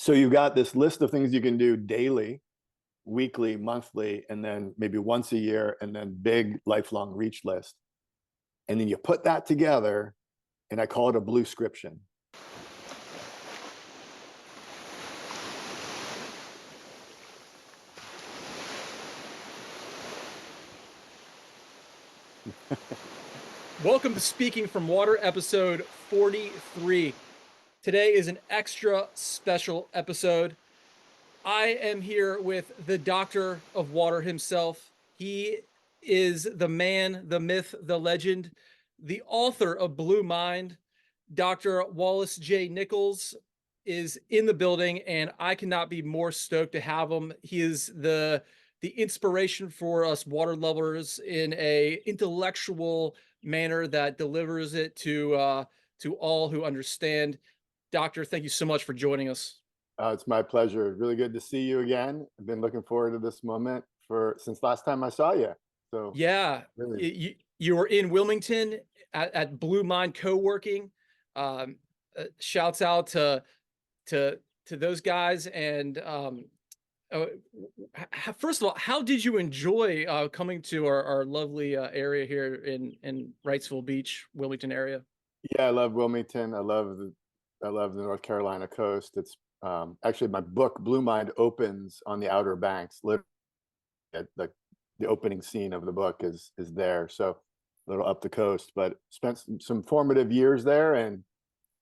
So you've got this list of things you can do daily, weekly, monthly, and then maybe once a year, and then big lifelong reach list. And then you put that together, and I call it a Bluescription. Welcome to Speaking from Water, episode 43. Today is an extra special episode. I am here with the doctor of water himself. He is the man, the myth, the legend, the author of Blue Mind. Dr. Wallace J. Nichols is in the building, and I cannot be more stoked to have him. He is the inspiration for us water lovers in a intellectual manner that delivers it to all who understand. Doctor, thank you so much for joining us. It's my pleasure. Really good to see you again. I've been looking forward to this moment since last time I saw you. So Yeah, really, you were in Wilmington at Blue Mind Co-working. Shouts out to those guys. And uh, first of all, how did you enjoy coming to our lovely area here in Wrightsville Beach, Wilmington area? yeah, I love Wilmington. I love the North Carolina coast. It's actually my book Blue Mind opens on the Outer Banks. Literally, the opening scene of the book is there. So a little up the coast, but spent some formative years there, and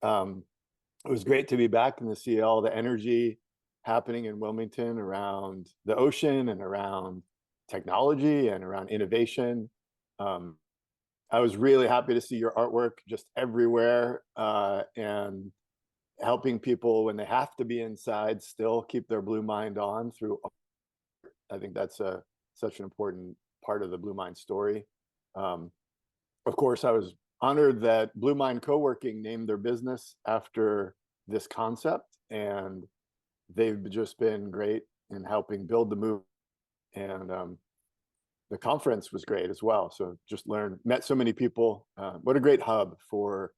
it was great to be back and to see all the energy happening in Wilmington around the ocean and around technology and around innovation. Um, I was really happy to see your artwork just everywhere, and helping people when they have to be inside still keep their blue mind on through. I think that's such an important part of the Blue Mind story. Um, of course, I was honored that Blue Mind Co-working named their business after this concept, and they've just been great in helping build the movement. And the conference was great as well. So just met so many people. What a great hub for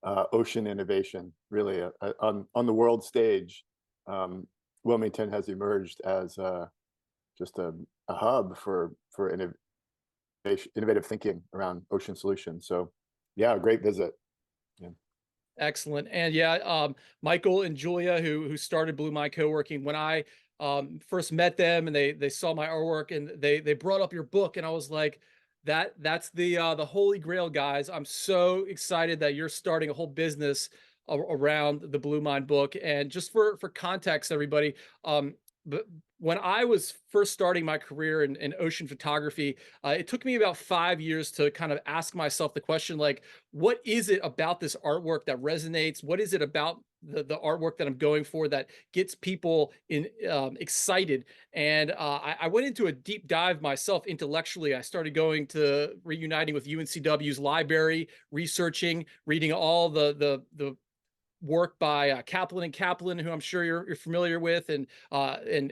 ocean innovation, really. On the world stage, Wilmington has emerged as just a hub for innovative thinking around ocean solutions. So yeah, a great visit. Yeah. Excellent. And yeah, Michael and Julia, who started Blue Mind Co-working, when I first met them and they saw my artwork and they brought up your book, and I was like, that's the holy grail, guys. I'm so excited that you're starting a whole business around the Blue Mind book. And just for context, everybody, but when I was first starting my career in ocean photography, it took me about 5 years to kind of ask myself the question, like, what is it about this artwork that resonates? What is it about the artwork that I'm going for that gets people excited? And I went into a deep dive myself intellectually. I started going to reuniting with UNCW's library, researching, reading all the work by Kaplan and Kaplan, who I'm sure you're familiar with, and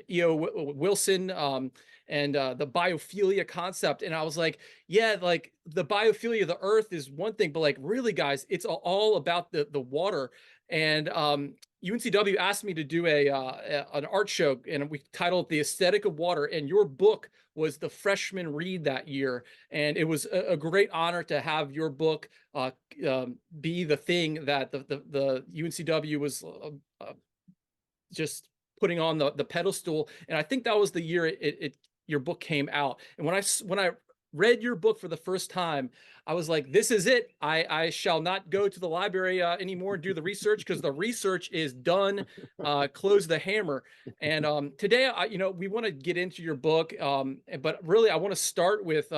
E.O. Wilson, and the biophilia concept. And I was like, yeah, like the biophilia of the earth is one thing, but like really, guys, it's all about the water. And UNCW asked me to do an art show, and we titled it "The Aesthetic of Water." And your book was the freshman read that year, and it was a great honor to have your book be the thing that the UNCW was just putting on the pedestal. And I think that was the year your book came out. And when I read your book for the first time, I was like, this is it. I shall not go to the library anymore and do the research, because the research is done. Close the hammer. And today, we want to get into your book, but really, I want to start with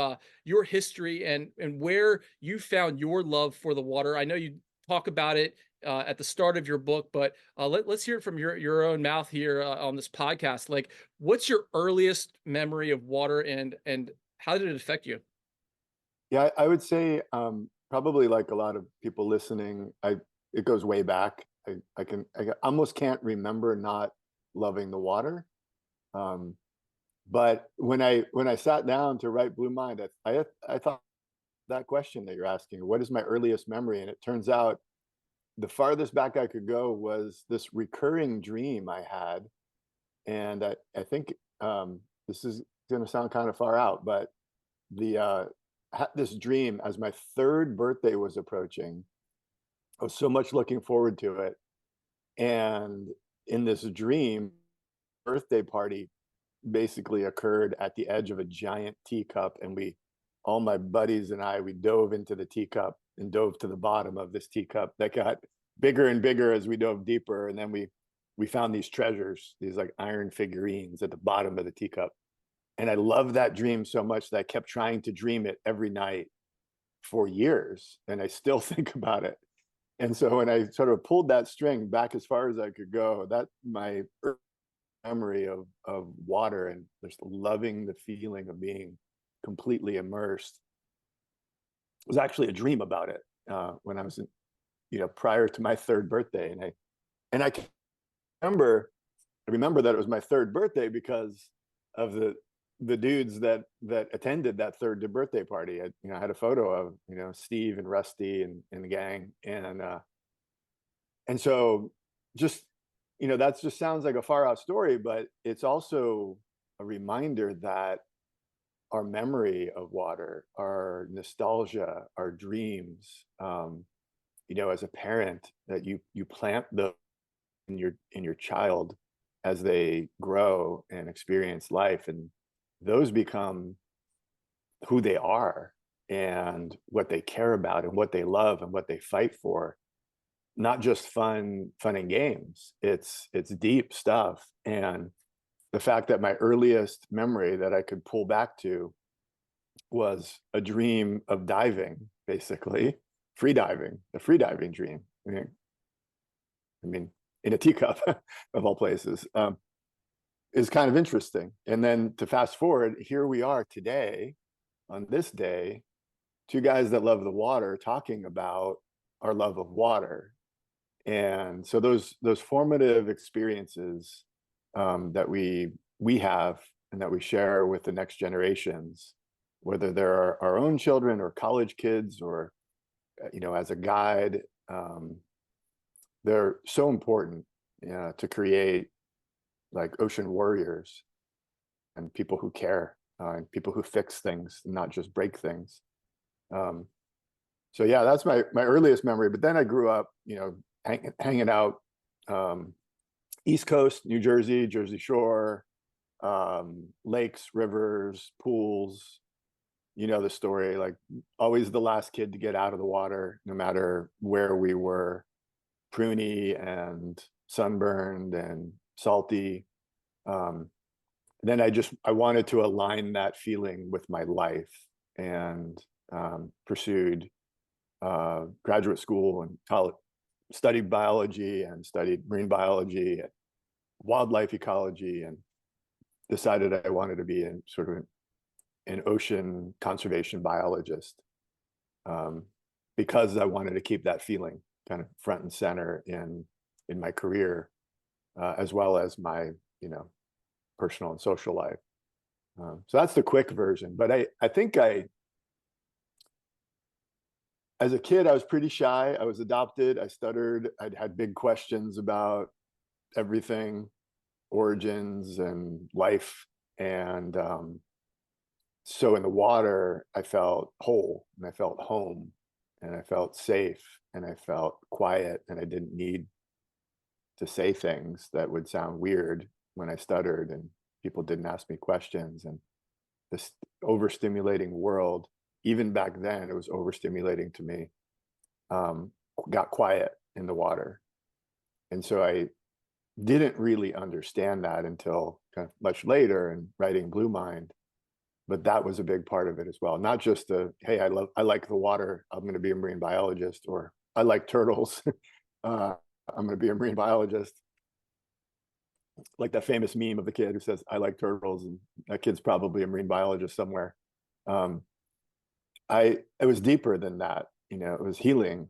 your history and where you found your love for the water. I know you talk about it at the start of your book, but let's hear it from your own mouth here on this podcast. Like, what's your earliest memory of water, and how did it affect you? Yeah, I would say probably like a lot of people listening, it goes way back. I almost can't remember not loving the water. Um, but when I sat down to write Blue Mind, I thought that question that you're asking, what is my earliest memory? And it turns out the farthest back I could go was this recurring dream I had. And I think this is going to sound kind of far out, but had this dream as my third birthday was approaching. I was so much looking forward to it. And in this dream, birthday party basically occurred at the edge of a giant teacup. And all my buddies and we dove into the teacup and dove to the bottom of this teacup that got bigger and bigger as we dove deeper. And then we found these treasures, these like iron figurines at the bottom of the teacup. And I loved that dream so much that I kept trying to dream it every night for years. And I still think about it. And so when I sort of pulled that string back as far as I could go, that my memory of water and just loving the feeling of being completely immersed was actually a dream about it when I was prior to my third birthday. And I remember that it was my third birthday because of the dudes that attended that third birthday party. I had a photo of Steve and Rusty and the gang, and so just that just sounds like a far out story, but it's also a reminder that our memory of water, our nostalgia, our dreams, as a parent, that you plant the in your child as they grow and experience life, and those become who they are and what they care about and what they love and what they fight for. Not just fun and games. It's deep stuff. And the fact that my earliest memory that I could pull back to was a dream of diving, basically free diving, the free diving dream. I mean, in a teacup of all places, is kind of interesting. And then to fast forward, here we are today, on this day, two guys that love the water talking about our love of water. And so those formative experiences that we have and that we share with the next generations, whether they're our own children or college kids or as a guide, they're so important to create like ocean warriors and people who care and people who fix things, not just break things. So yeah, that's my earliest memory. But then I grew up, hanging out East Coast, New Jersey, Jersey Shore, lakes, rivers, pools. The story, like always the last kid to get out of the water, no matter where we were, pruny and sunburned and salty. Then I wanted to align that feeling with my life, and pursued graduate school and college, studied biology and studied marine biology and wildlife ecology, and decided I wanted to be sort of an ocean conservation biologist, because I wanted to keep that feeling kind of front and center in my career, as well as my personal and social life. So that's the quick version. But I think as a kid, I was pretty shy. I was adopted. I stuttered. I'd had big questions about everything, origins and life. And so in the water, I felt whole and I felt home and I felt safe and I felt quiet, and I didn't need to say things that would sound weird when I stuttered and people didn't ask me questions. And this overstimulating world, even back then, it was overstimulating to me, got quiet in the water. And so I didn't really understand that until kind of much later in writing Blue Mind. But that was a big part of it as well. Not just hey, I like the water, I'm going to be a marine biologist, or I like turtles, I'm going to be a marine biologist. Like that famous meme of the kid who says, I like turtles, and that kid's probably a marine biologist somewhere. It was deeper than that. It was healing.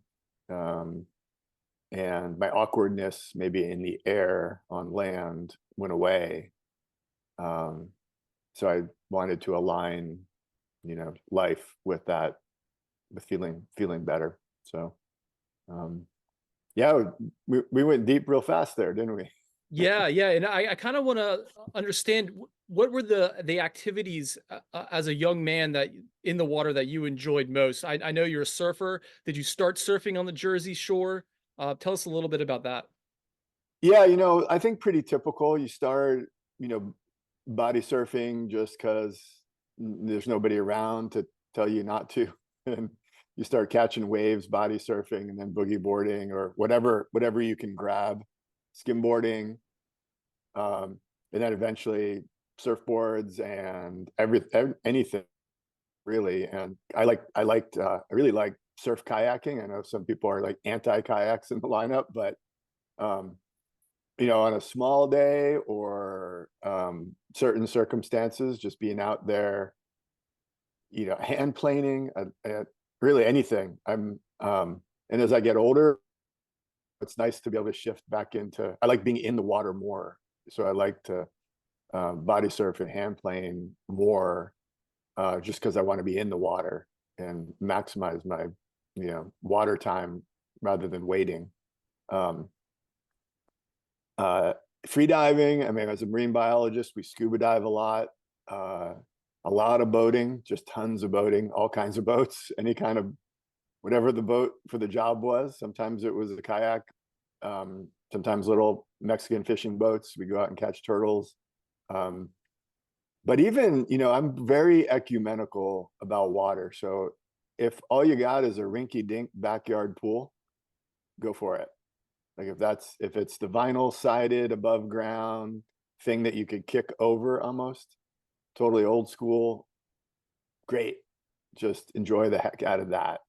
And my awkwardness, maybe in the air on land, went away. So I wanted to align, life with that, with feeling better. So Yeah, we went deep real fast there, didn't we? Yeah, yeah, and I kind of want to understand what were the activities as a young man that in the water that you enjoyed most. I know you're a surfer. Did you start surfing on the Jersey Shore? Tell us a little bit about that. Yeah, I think pretty typical. You start, you know, body surfing just because there's nobody around to tell you not to. And you start catching waves, body surfing, and then boogie boarding or whatever you can grab, skimboarding, and then eventually surfboards and anything really. And I really like surf kayaking. I know some people are like anti kayaks in the lineup, but um, on a small day or certain circumstances, just being out there, hand planing, really anything. And as I get older, it's nice to be able to shift back into, I like being in the water more. So I like to body surf and hand plane more just because I want to be in the water and maximize my, water time rather than waiting. Um, uh, Free diving. I mean, as a marine biologist, we scuba dive uh, a lot of boating, just tons of boating, all kinds of boats, any kind of whatever the boat for the job was. Sometimes it was a kayak, sometimes little Mexican fishing boats. We go out and catch turtles. Um, but even, I'm very ecumenical about water. So if all you got is a rinky dink backyard pool, go for it. Like if it's the vinyl sided above ground thing that you could kick over almost, totally old school, great. Just enjoy the heck out of that.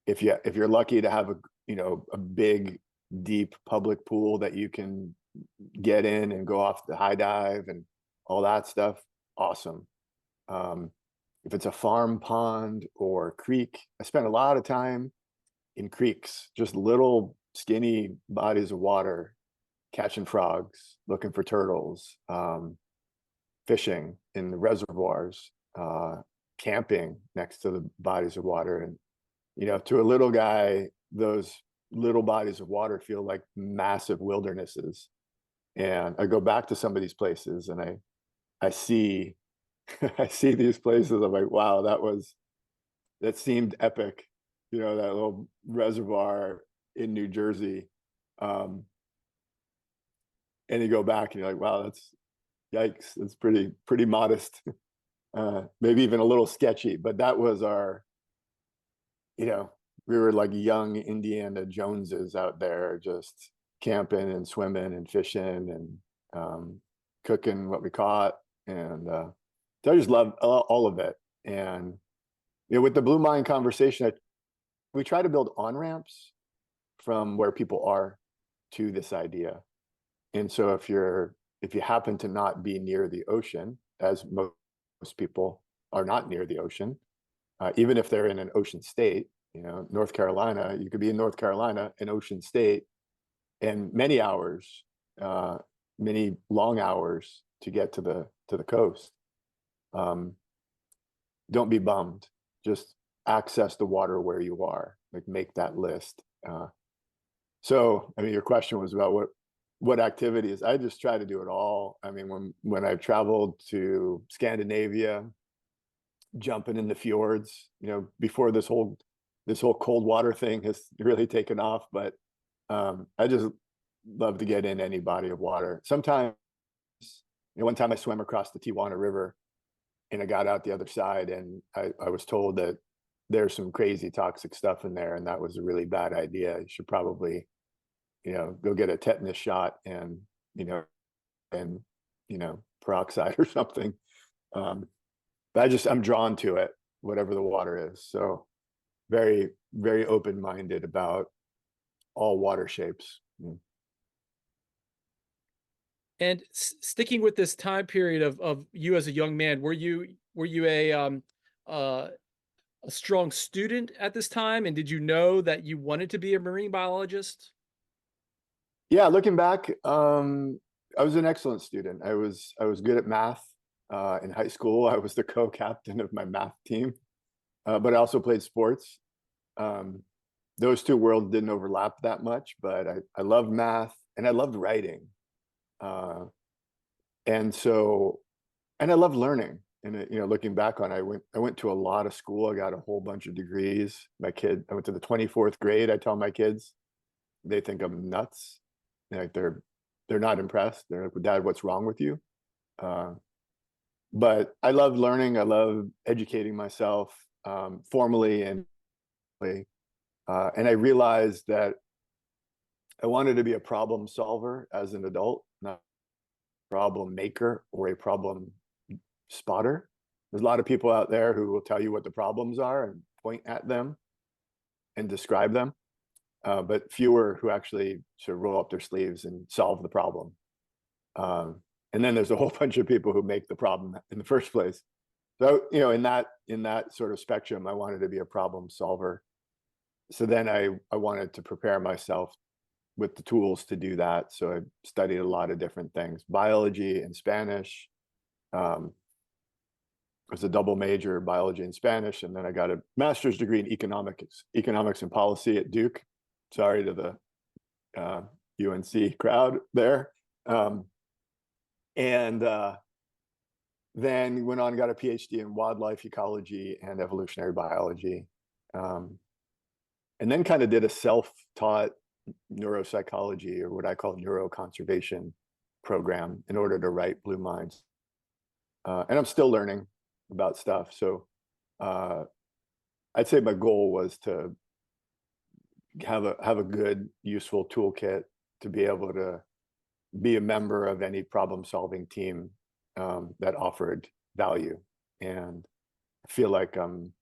If you're lucky to have a big, deep public pool that you can get in and go off the high dive and all that stuff, awesome. Um, if it's a farm pond or creek, I spent a lot of time in creeks, just little skinny bodies of water, catching frogs, looking for turtles, fishing in the reservoirs, camping next to the bodies of water. And, to a little guy, those little bodies of water feel like massive wildernesses. And I go back to some of these places and I see I see these places. I'm like, wow, that seemed epic. That little reservoir in New Jersey. And you go back and you're like, wow, that's yikes. It's pretty modest. Maybe even a little sketchy, but that was you know, we were like young Indiana Joneses out there just camping and swimming and fishing and cooking what we caught. And so I just love all of it. And with the Blue Mind conversation, we try to build on ramps from where people are to this idea. And so if you happen to not be near the ocean, as most people are not near the ocean, even if they're in an ocean state, North Carolina, you could be in North Carolina, an ocean state, and many hours, many long hours to get to the coast. Don't be bummed. Just access the water where you are. Like make that list. So, I mean, your question was about what activities. I just try to do it all. I mean, when I've traveled to Scandinavia, jumping in the fjords, before this whole cold water thing has really taken off, but I just love to get in any body of water. Sometimes, one time I swam across the Tijuana River and I got out the other side and I was told that there's some crazy toxic stuff in there and that was a really bad idea. You should probably, go get a tetanus shot and, and, peroxide or something. But I'm drawn to it, whatever the water is. So very, very open-minded about all water shapes. And sticking with this time period of you as a young man, were you a strong student at this time, and did you know that you wanted to be a marine biologist? Yeah, looking back, I was an excellent student. I was good at math. In high school, I was the co-captain of my math team, but I also played sports. Um, those two worlds didn't overlap that much, but I loved math and I loved writing. Uh, and so, and I loved learning. And looking back on, I went to a lot of school. I got a whole bunch of degrees. I went to the 24th grade. I tell my kids, they think I'm nuts. Like they're not impressed. They're like, "Dad, what's wrong with you?" Uh, but I love learning. I love educating myself formally and and I realized that I wanted to be a problem solver as an adult, not a problem maker or a problem spotter. There's a lot of people out there who will tell you what the problems are and point at them and describe them, but fewer who actually sort of roll up their sleeves and solve the problem. And then there's a whole bunch of people who make the problem in the first place. So, in that sort of spectrum, I wanted to be a problem solver. So then I wanted to prepare myself with the tools to do that. So I studied a lot of different things, biology and Spanish. It was a double major, biology and Spanish, and then I got a master's degree in economics and policy at Duke. Sorry to the UNC crowd there. And then went on and got a PhD in wildlife ecology and evolutionary biology. And then kind of did a self-taught neuropsychology, or what I call neuroconservation program, in order to write Blue Minds. And I'm still learning about stuff. So I'd say my goal was to have a good, useful toolkit to be able to be a member of any problem-solving team that offered value. And I feel like I'm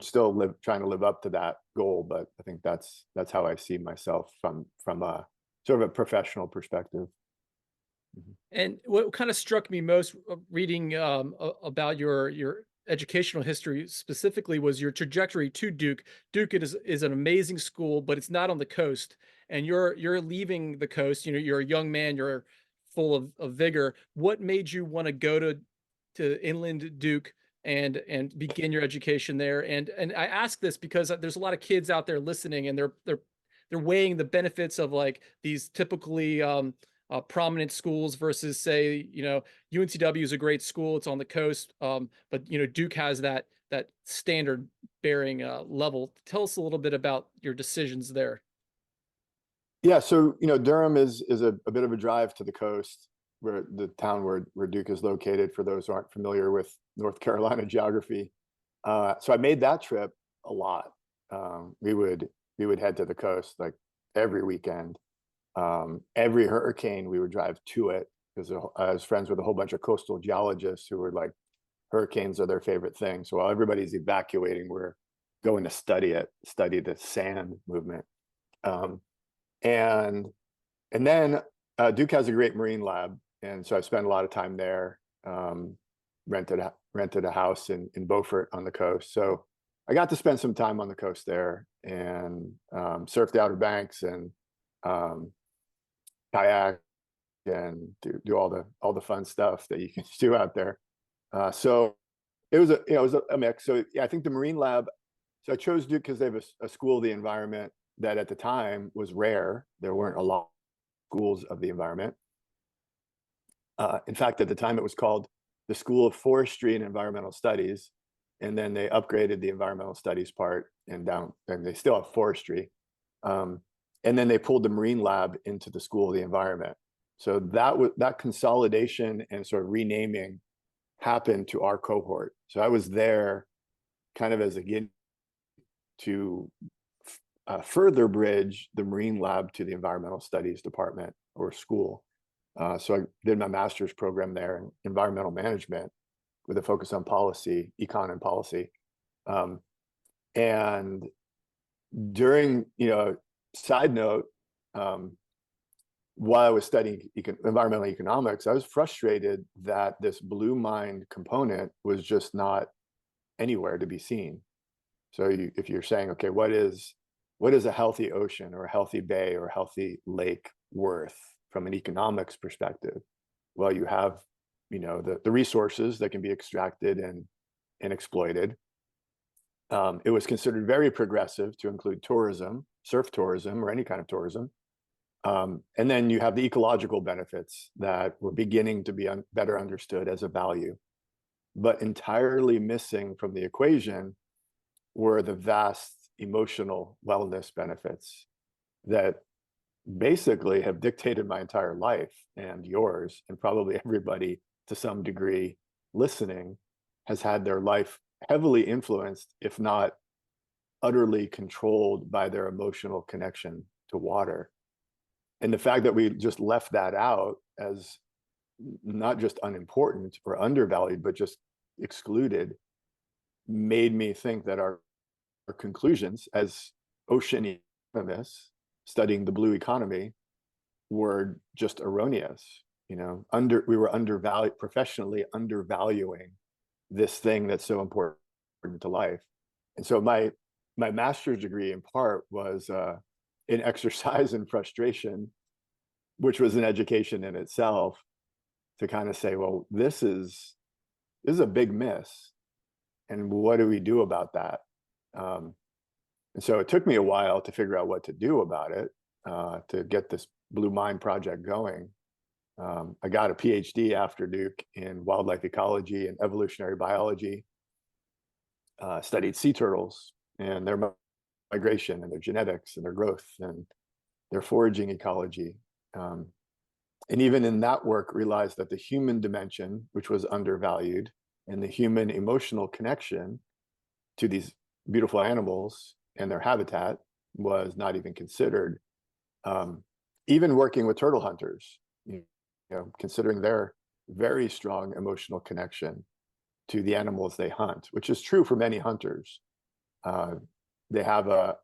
still trying to live up to that goal, but I think that's how I see myself from a sort of a professional perspective. And what kind of struck me most reading about your educational history specifically was your trajectory to Duke. Duke is an amazing school, but it's not on the coast, and you're leaving the coast. You're a young man. You're full of vigor. What made you want to go to inland Duke and begin your education there? And I ask this because there's a lot of kids out there listening, and they're weighing the benefits of like these typically prominent schools versus, say, UNCW is a great school. It's on the coast. But Duke has that standard bearing level. Tell us a little bit about your decisions there. Yeah, so Durham is a bit of a drive to the coast, where the town where Duke is located, for those who aren't familiar with North Carolina geography. So I made that trip a lot. We would head to the coast like every weekend. Every hurricane we would drive to it, because I was friends with a whole bunch of coastal geologists who were like, hurricanes are their favorite thing. So while everybody's evacuating, we're going to study the sand movement. And then Duke has a great marine lab, and so I spent a lot of time there. Rented a house in Beaufort on the coast, so I got to spend some time on the coast there, and surf the Outer Banks, and kayak, and do all the fun stuff that you can do out there. So it was a mix. So yeah, I think the marine lab. So I chose Duke because they have a school of the environment that at the time was rare. There weren't a lot of schools of the environment. In fact, at the time it was called the School of Forestry and Environmental Studies, and then they upgraded the environmental studies part and they still have forestry. And then they pulled the marine lab into the School of the Environment. So that consolidation and sort of renaming happened to our cohort. So I was there kind of as a guinea to further bridge the marine lab to the environmental studies department or school. So I did my master's program there in environmental management with a focus on policy, econ and policy. And during, side note, while I was studying environmental economics, I was frustrated that this blue mind component was just not anywhere to be seen. So if you're saying, okay, what is a healthy ocean or a healthy bay or a healthy lake worth from an economics perspective? Well, you have, the resources that can be extracted and exploited. It was considered very progressive to include tourism, surf tourism, or any kind of tourism. And then you have the ecological benefits that were beginning to be better understood as a value. But entirely missing from the equation were the vast emotional wellness benefits that basically have dictated my entire life, and yours, and probably everybody to some degree listening has had their life heavily influenced, if not utterly controlled, by their emotional connection to water. And the fact that we just left that out as not just unimportant or undervalued, but just excluded, made me think that our conclusions as ocean economists studying the blue economy were just erroneous. We were professionally undervaluing this thing that's so important to life. And so my master's degree in part was an exercise in frustration, which was an education in itself, to kind of say, well, this is a big miss, and what do we do about that? And so it took me a while to figure out what to do about it, to get this Blue Mind project going. I got a PhD after Duke in wildlife ecology and evolutionary biology, studied sea turtles and their migration and their genetics and their growth and their foraging ecology. And even in that work, realized that the human dimension, which was undervalued, and the human emotional connection to these beautiful animals and their habitat was not even considered. Even working with turtle hunters, considering their very strong emotional connection to the animals they hunt, which is true for many hunters. They have a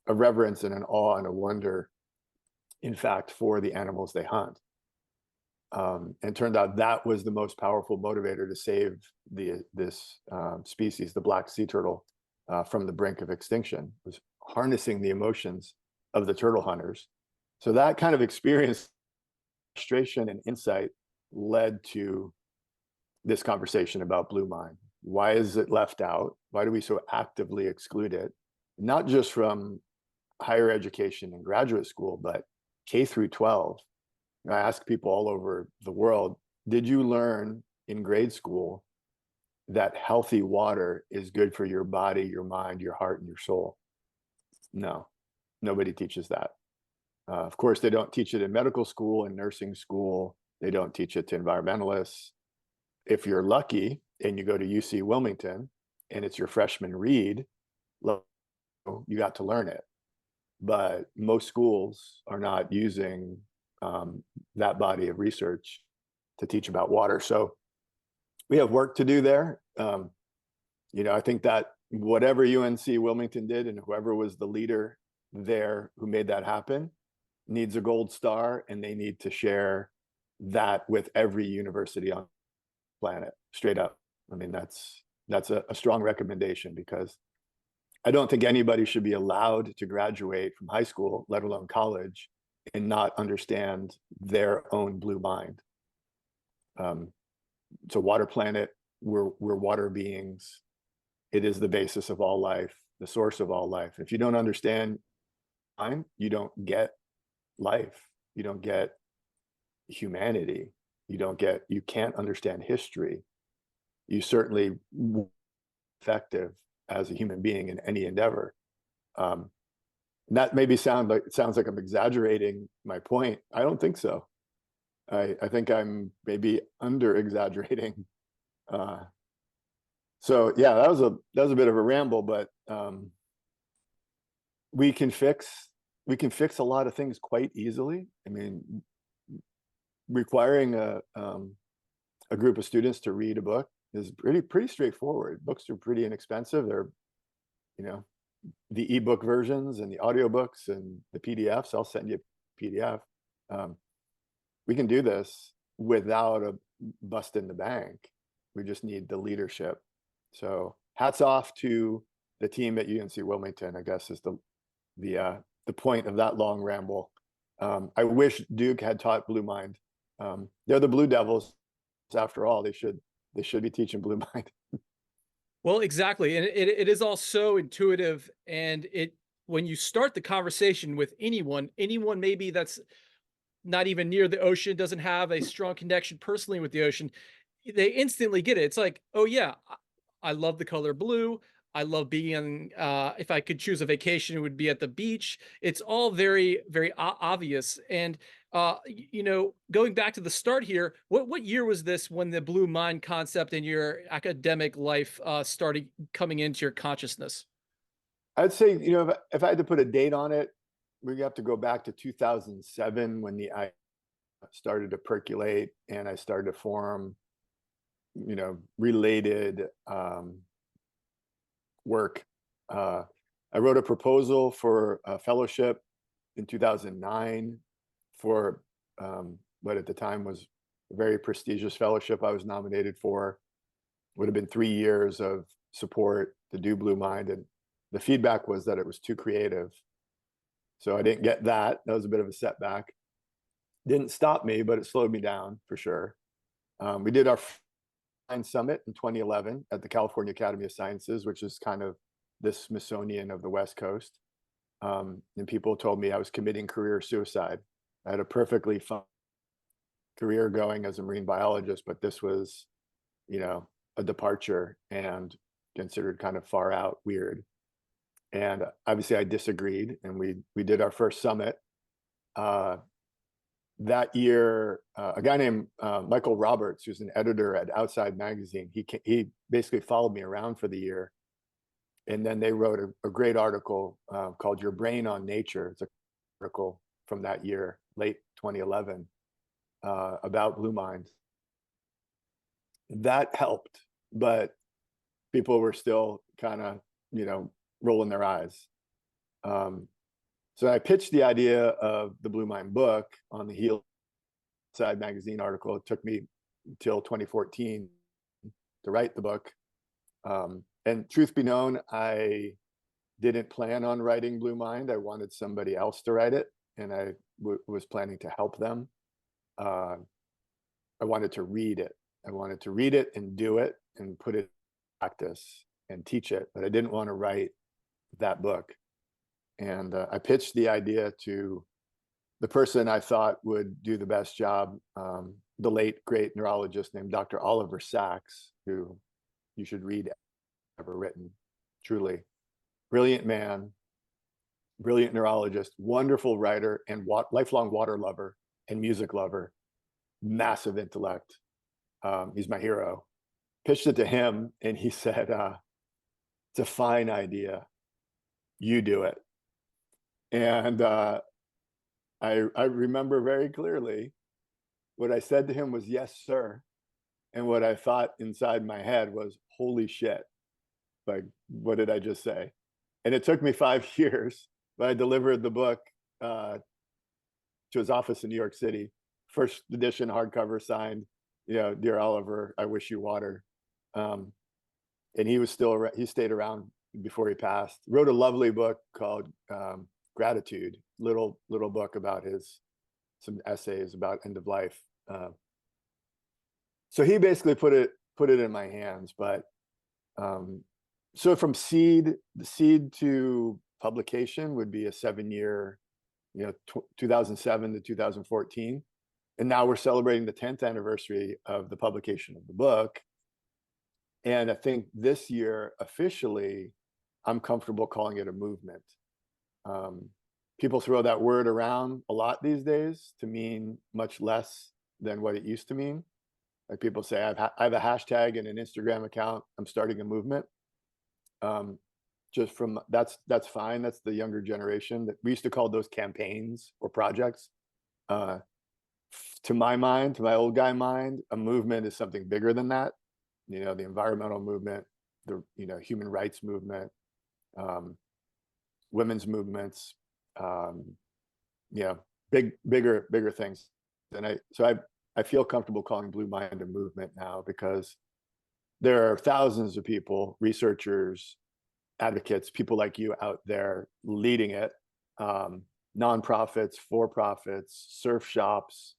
reverence and an awe and a wonder, in fact, for the animals they hunt. And it turned out that was the most powerful motivator to save this species, the black sea turtle, from the brink of extinction, was harnessing the emotions of the turtle hunters. So that kind of experience, frustration, and insight led to this conversation about Blue Mind. Why is it left out? Why do we so actively exclude it? Not just from higher education and graduate school, but K through 12. I ask people all over the world, did you learn in grade school that healthy water is good for your body, your mind, your heart, and your soul? No, nobody teaches that. Of course, they don't teach it in medical school and nursing school. They don't teach it to environmentalists. If you're lucky and you go to UC Wilmington and it's your freshman read, you got to learn it. But most schools are not using that body of research to teach about water. So we have work to do there. I think that whatever UNC Wilmington did, and whoever was the leader there who made that happen, needs a gold star, and they need to share that with every university on the planet, straight up. I mean, that's a strong recommendation, because I don't think anybody should be allowed to graduate from high school, let alone college, and not understand their own blue mind. It's a water planet. We're water beings. It is the basis of all life, the source of all life. If you don't understand time, you don't get life. You don't get humanity. You can't understand history. You certainly won't be effective as a human being in any endeavor. That maybe sounds like I'm exaggerating my point. I don't think so. I think I'm maybe under exaggerating. So yeah, that was a bit of a ramble, but we can fix a lot of things quite easily. I mean, requiring a group of students to read a book is pretty straightforward. Books are pretty inexpensive. They're, the ebook versions and the audiobooks and the PDFs. I'll send you a PDF. We can do this without a bust in the bank. We just need the leadership. So hats off to the team at UNC Wilmington, I guess, is the point of that long ramble. I wish Duke had taught Blue Mind. They're the Blue Devils, after all. They should be teaching Blue Mind. Well, exactly. And it is all so intuitive. And when you start the conversation with anyone maybe that's not even near the ocean, doesn't have a strong connection personally with the ocean, they instantly get it. It's like, oh yeah, I love the color blue. I love being if I could choose a vacation, it would be at the beach. It's all very, very obvious. And going back to the start here, what year was this when the blue mind concept in your academic life started coming into your consciousness? I'd say, if I had to put a date on it, we have to go back to 2007 when the I started to percolate and I started to form, related work. I wrote a proposal for a fellowship in 2009 for what at the time was a very prestigious fellowship I was nominated for. Would have been 3 years of support to do Blue Mind, and the feedback was that it was too creative. So I didn't get that. That was a bit of a setback. Didn't stop me, but it slowed me down for sure. We did our Science Summit in 2011 at the California Academy of Sciences, which is kind of the Smithsonian of the West Coast. And people told me I was committing career suicide. I had a perfectly fun career going as a marine biologist, but this was, a departure and considered kind of far out, weird. And obviously I disagreed, and we did our first summit. That year, a guy named Michael Roberts, who's an editor at Outside Magazine, he basically followed me around for the year. And then they wrote a great article called Your Brain on Nature. It's an article from that year, late 2011, about Blue Mind. That helped, but people were still kind of, rolling their eyes. So I pitched the idea of the Blue Mind book on the heel side magazine article. It took me until 2014 to write the book. And truth be known, I didn't plan on writing Blue Mind. I wanted somebody else to write it, and I was planning to help them. I wanted to read it. I wanted to read it and do it and put it in practice and teach it, but I didn't want to write that book. And I pitched the idea to the person I thought would do the best job, the late great neurologist named Dr. Oliver Sacks, who you should read, ever written. Truly brilliant man, brilliant neurologist, wonderful writer, and lifelong water lover and music lover, massive intellect. He's my hero. Pitched it to him, and he said, it's a fine idea, you do it. And I remember very clearly what I said to him was, yes, sir. And what I thought inside my head was, holy shit. Like, what did I just say? And it took me 5 years, but I delivered the book to his office in New York City. First edition, hardcover, signed, Dear Oliver, I wish you water. And he stayed around before he passed. Wrote a lovely book called Gratitude, little book about some essays about end of life. So he basically put it in my hands. But so from the seed to publication would be a 7-year, 2007 to 2014. And now we're celebrating the 10th anniversary of the publication of the book. And I think this year, officially, I'm comfortable calling it a movement. People throw that word around a lot these days to mean much less than what it used to mean. Like people say, I have a hashtag and an Instagram account, I'm starting a movement. Just from that's fine. That's the younger generation. That we used to call those campaigns or projects. To my mind, to my old guy mind, a movement is something bigger than that. The environmental movement, the human rights movement, women's movements, bigger things. And I feel comfortable calling Blue Mind a movement now, because there are thousands of people, researchers, advocates, people like you out there leading it, nonprofits, for-profits, surf shops,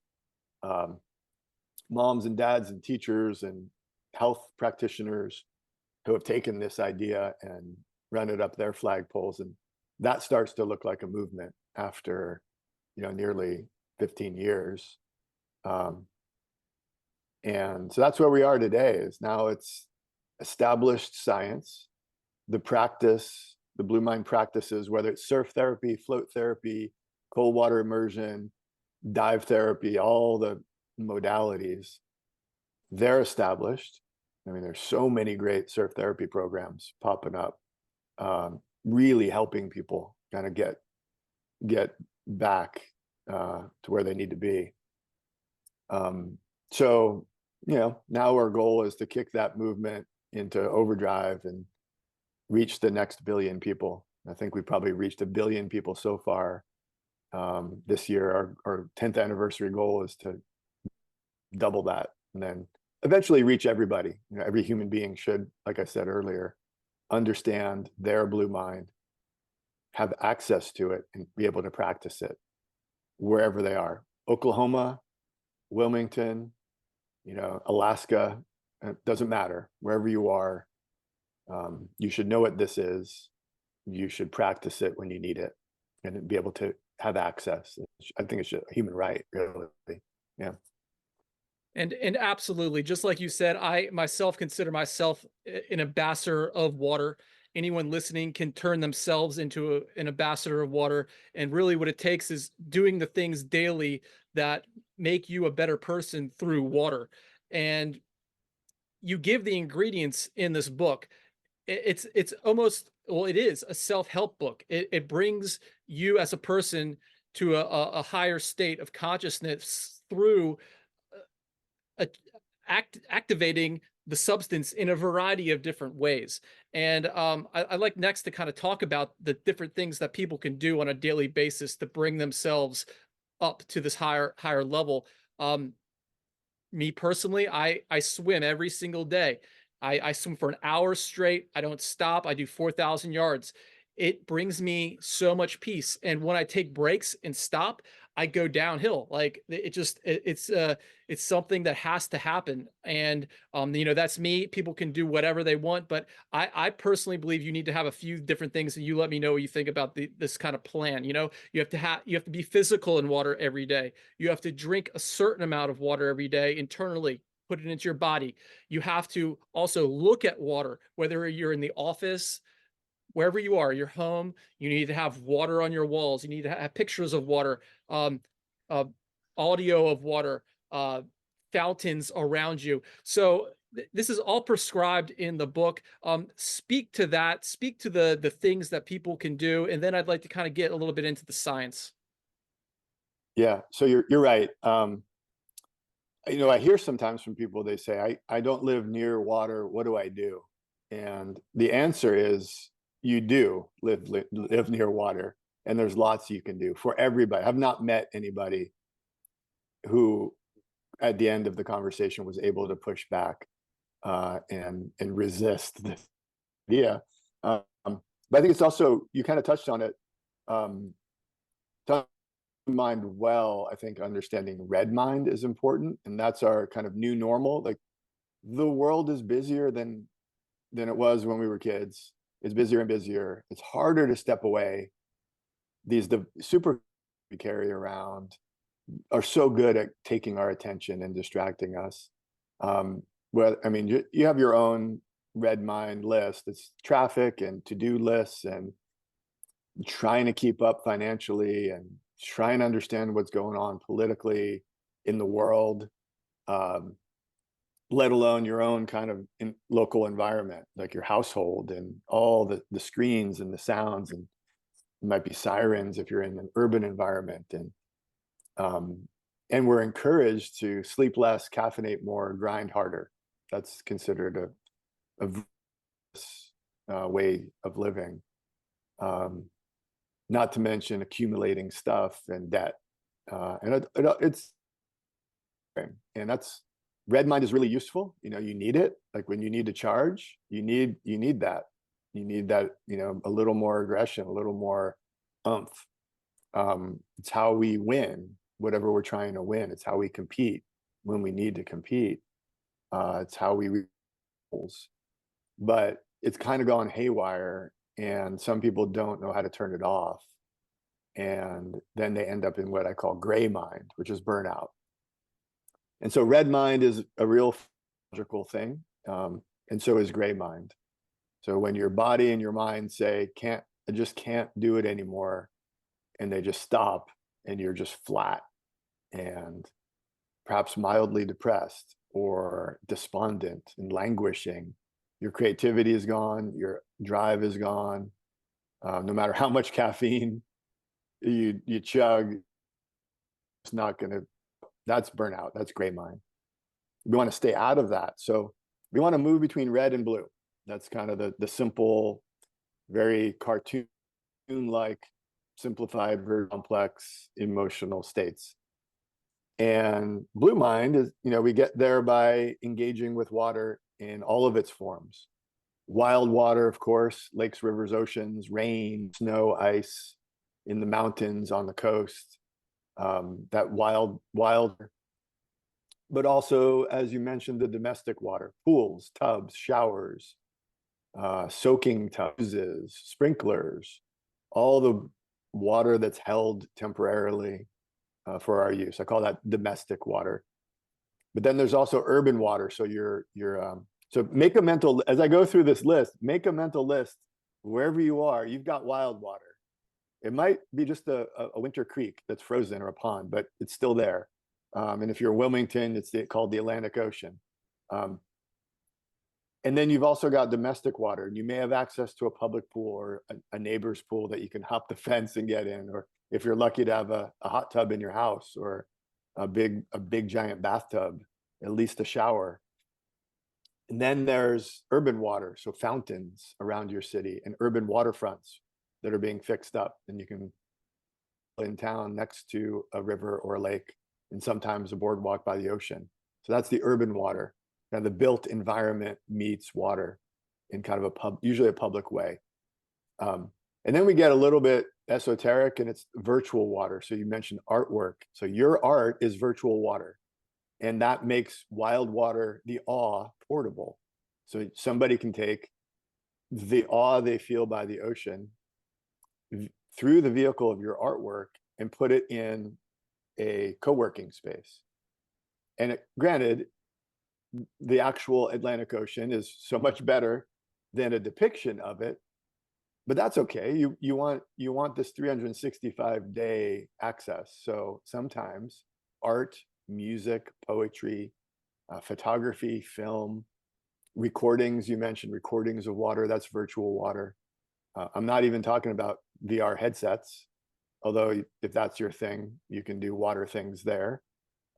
moms and dads and teachers and health practitioners, who have taken this idea and run it up their flagpoles, and that starts to look like a movement after, nearly 15 years. And so that's where we are today. Is now it's established science, the practice, the Blue Mind practices, whether it's surf therapy, float therapy, cold water immersion, dive therapy, all the modalities, they're established. I mean, there's so many great surf therapy programs popping up, really helping people kind of get back to where they need to be. So, now our goal is to kick that movement into overdrive and reach the next billion people. I think we probably reached 1 billion people so far. This year, our 10th anniversary goal is to double that, and then eventually reach everybody. Every human being should, like I said earlier, understand their blue mind, have access to it, and be able to practice it wherever they are. Oklahoma, Wilmington, Alaska, it doesn't matter. Wherever you are, you should know what this is. You should practice it when you need it and be able to have access. I think it's a human right, really. Yeah. And absolutely, just like you said, I myself consider myself an ambassador of water. Anyone listening can turn themselves into an ambassador of water. And really what it takes is doing the things daily that make you a better person through water. And you give the ingredients in this book. It's almost, well, it is a self-help book. It brings you as a person to a higher state of consciousness through activating the substance in a variety of different ways. And I like next to kind of talk about the different things that people can do on a daily basis to bring themselves up to this higher level. Me personally, I swim every single day. I swim for an hour straight. I don't stop. I do 4,000 yards. It brings me so much peace. And when I take breaks and stop, I go downhill. Like it's something that has to happen. And that's me. People can do whatever they want, but I personally believe you need to have a few different things, and you let me know what you think about this kind of plan. You have to be physical in water every day. You have to drink a certain amount of water every day internally, put it into your body. You have to also look at water, whether you're in the office, wherever you are, your home. You need to have water on your walls. You need to have pictures of water, um, audio of water, fountains around you. So this is all prescribed in the book. Speak to that. Speak to the things that people can do, and then I'd like to kind of get a little bit into the science. Yeah. So you're right. I hear sometimes from people, they say, I don't live near water. What do I do? And the answer is, you do live near water, and there's lots you can do for everybody. I've not met anybody who at the end of the conversation was able to push back and resist this idea. But I think it's also, you kind of touched on it, mind well. I think understanding red mind is important, and that's our kind of new normal. Like, the world is busier than it was when we were kids. It's busier and busier. It's harder to step away. The super we carry around are so good at taking our attention and distracting us. Well, I mean, you have your own red mind list. It's traffic and to-do lists and trying to keep up financially and trying to understand what's going on politically in the world. Let alone your own kind of local environment, like your household and all the screens and the sounds, and it might be sirens if you're in an urban environment. And we're encouraged to sleep less, caffeinate more, grind harder. That's considered a way of living. Not to mention accumulating stuff and debt. And that's, red mind is really useful. You need it. Like when you need to charge, you need that. You need that, a little more aggression, a little more oomph. It's how we win, whatever we're trying to win. It's how we compete when we need to compete. It's how we goals. but it's kind of gone haywire, and some people don't know how to turn it off. And then they end up in what I call gray mind, which is burnout. And so red mind is a real logical thing, and so is gray mind. So when your body and your mind say, I just can't do it anymore, and they just stop, and you're just flat and perhaps mildly depressed or despondent and languishing. Your creativity is gone, your drive is gone. No matter how much caffeine you chug, it's not gonna, that's burnout, that's gray mind. We want to stay out of that. So we want to move between red and blue. That's kind of the simple, very cartoon-like, simplified, very complex emotional states. And blue mind is, we get there by engaging with water in all of its forms. Wild water, of course, lakes, rivers, oceans, rain, snow, ice, in the mountains, on the coast, that wild, but also, as you mentioned, the domestic water, pools, tubs, showers, soaking tubs, sprinklers, all the water that's held temporarily for our use. I call that domestic water. But then there's also urban water. So so make a mental, as I go through this list, make a mental list wherever you are, you've got wild water. It might be just a winter creek that's frozen or a pond, but it's still there. And if you're in Wilmington, it's called the Atlantic Ocean. And then you've also got domestic water. You may have access to a public pool or a neighbor's pool that you can hop the fence and get in, or if you're lucky to have a hot tub in your house, or a big giant bathtub, at least a shower. And then there's urban water, so fountains around your city, and urban waterfronts that are being fixed up, and you can in town next to a river or a lake, and sometimes a boardwalk by the ocean. So that's the urban water. Kind of the built environment meets water in kind of usually a public way. And then we get a little bit esoteric, and it's virtual water. So you mentioned artwork. So your art is virtual water, and that makes wild water, the awe, portable. So somebody can take the awe they feel by the ocean through the vehicle of your artwork and put it in a co-working space. And granted, the actual Atlantic Ocean is so much better than a depiction of it, but that's okay. You want this 365-day access. So sometimes art, music, poetry, photography, film, recordings. You mentioned recordings of water. That's virtual water. I'm not even talking about VR headsets, although if that's your thing, you can do water things there.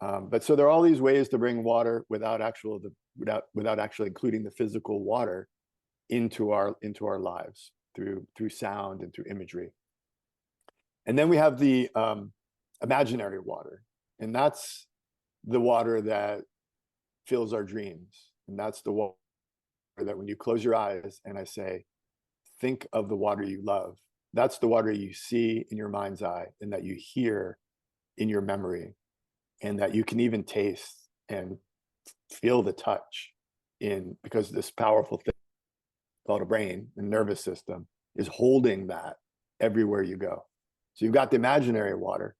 But so there are all these ways to bring water without actually including the physical water into our lives through sound and through imagery. And then we have the imaginary water, and that's the water that fills our dreams. And that's the water that when you close your eyes and I say, think of the water you love, that's the water you see in your mind's eye, and that you hear in your memory, and that you can even taste and feel the touch because this powerful thing called a brain and nervous system is holding that everywhere you go. So you've got the imaginary water,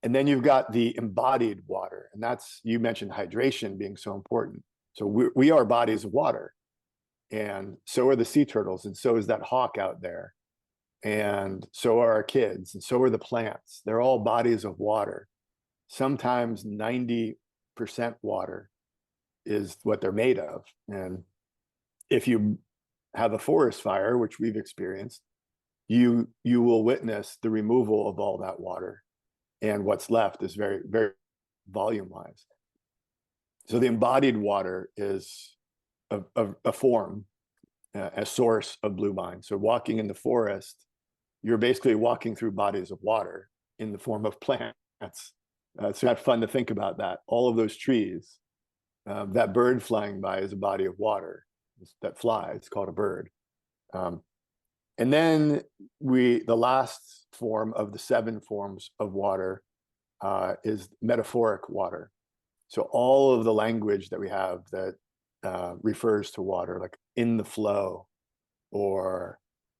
and then you've got the embodied water. And that's, you mentioned hydration being so important. So we are bodies of water, and so are the sea turtles, and so is that hawk out there, and so are our kids, and so are the plants. They're all bodies of water. Sometimes 90% water is what they're made of. And if you have a forest fire, which we've experienced, you will witness the removal of all that water, and what's left is very, very volume wise. So the embodied water is a form, a source of blue mind. So walking in the forest, you're basically walking through bodies of water in the form of plants. It's kind of fun to think about that. All of those trees, that bird flying by is a body of water that flies. It's called a bird. And then the last form of the 7 forms of water is metaphoric water. So all of the language that we have that refers to water, like in the flow, or,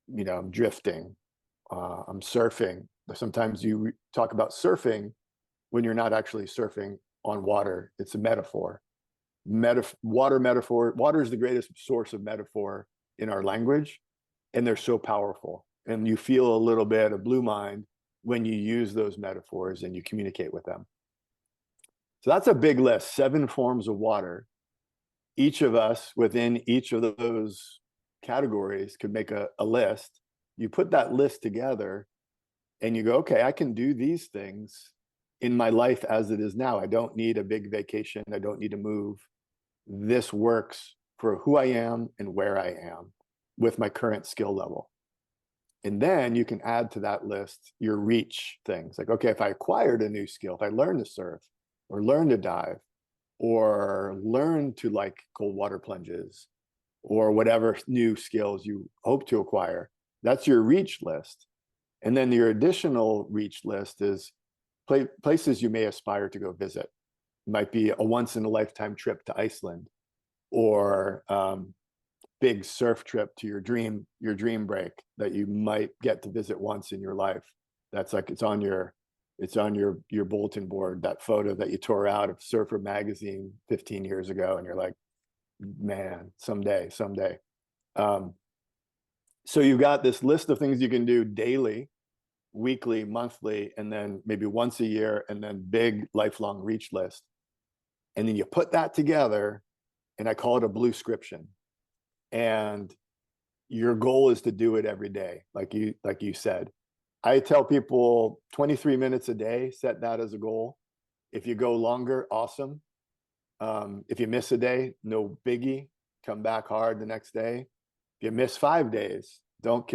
I'm drifting, I'm surfing. Sometimes you talk about surfing when you're not actually surfing on water. It's a metaphor. Water metaphor. Water is the greatest source of metaphor in our language, and they're so powerful. And you feel a little bit of blue mind when you use those metaphors and you communicate with them. So that's a big list, 7 forms of water. Each of us within each of those categories could make a list. You put that list together and you go, okay, I can do these things in my life as it is now. I don't need a big vacation. I don't need to move. This works for who I am and where I am with my current skill level. And then you can add to that list your reach things. Like, okay, if I acquired a new skill, if I learned to surf or learn to dive or learn to like cold water plunges or whatever new skills you hope to acquire, that's your reach list. And then your additional reach list is places you may aspire to go visit. It might be a once in a lifetime trip to Iceland, or big surf trip to your dream break that you might get to visit once in your life. That's like, it's on your bulletin board, that photo that you tore out of Surfer magazine 15 years ago, and you're like, man, someday. So you've got this list of things you can do daily, weekly, monthly, and then maybe once a year, and then big lifelong reach list. And then you put that together, and I call it a bluescription. And your goal is to do it every day, like you said. I tell people 23 minutes a day, set that as a goal. If you go longer, awesome. If you miss a day, no biggie, come back hard the next day. If you miss 5 days, don't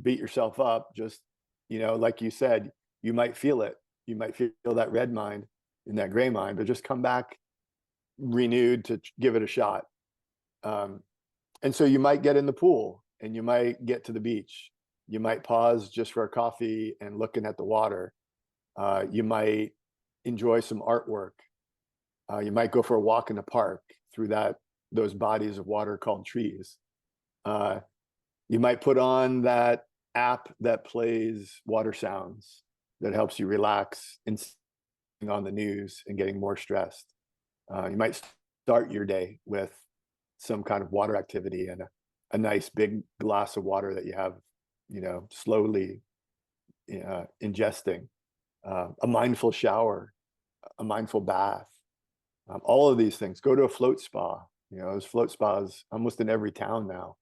beat yourself up. Just, like you said, you might feel it. You might feel that red mind and that gray mind, but just come back renewed to give it a shot. And so you might get in the pool and you might get to the beach. You might pause just for a coffee and looking at the water. You might enjoy some artwork. You might go for a walk in the park through those bodies of water called trees. You might put on that app that plays water sounds that helps you relax instead of on the news and getting more stressed. You might start your day with some kind of water activity and a nice big glass of water that you have, slowly ingesting, a mindful shower, a mindful bath, all of these things. Go to a float spa. There's float spas almost in every town now,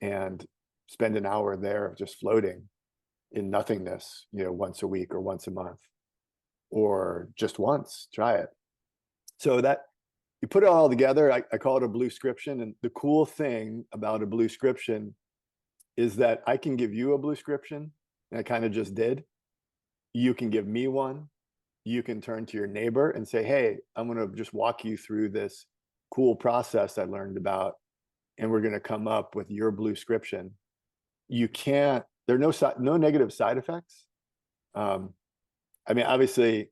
and spend an hour there just floating in nothingness, once a week or once a month, or just once. Try it. So that you put it all together, I call it a bluescription. And the cool thing about a bluescription is that I can give you a bluescription, and I kind of just did. You can give me one. You can turn to your neighbor and say, hey, I'm going to just walk you through this cool process I learned about, and we're going to come up with your bluescription. There are no negative side effects. Obviously,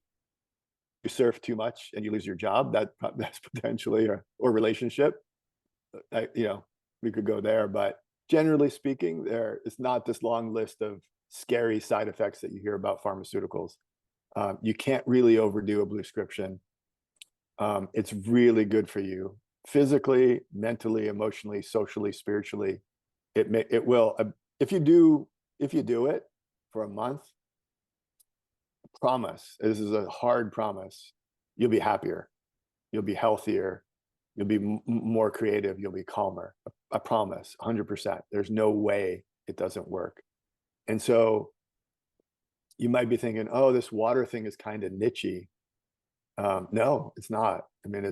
you surf too much and you lose your job, that's potentially, or relationship. We could go there, but generally speaking, there is not this long list of scary side effects that you hear about pharmaceuticals. You can't really overdo a bluescription. It's really good for you physically, mentally, emotionally, socially, spiritually. It will, if you do it for a month, promise, this is a hard promise, you'll be happier, you'll be healthier, you'll be more creative, you'll be calmer. I promise, 100%. There's no way it doesn't work. And so you might be thinking, oh, this water thing is kind of nichey. No, it's not. I think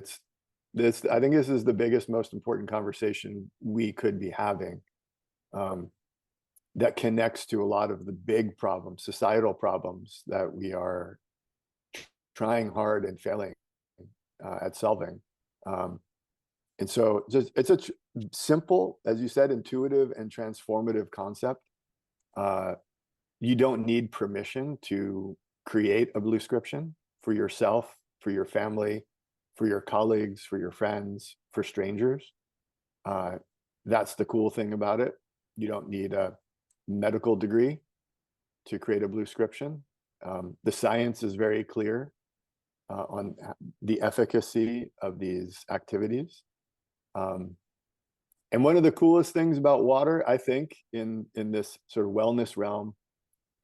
this is the biggest, most important conversation we could be having, that connects to a lot of the big problems, societal problems that we are trying hard and failing at solving. And so it's a simple, as you said, intuitive and transformative concept. You don't need permission to create a bluescription for yourself, for your family, for your colleagues, for your friends, for strangers. That's the cool thing about it. You don't need a medical degree to create a Bluescription. The science is very clear on the efficacy of these activities. And one of the coolest things about water, I think, in this sort of wellness realm,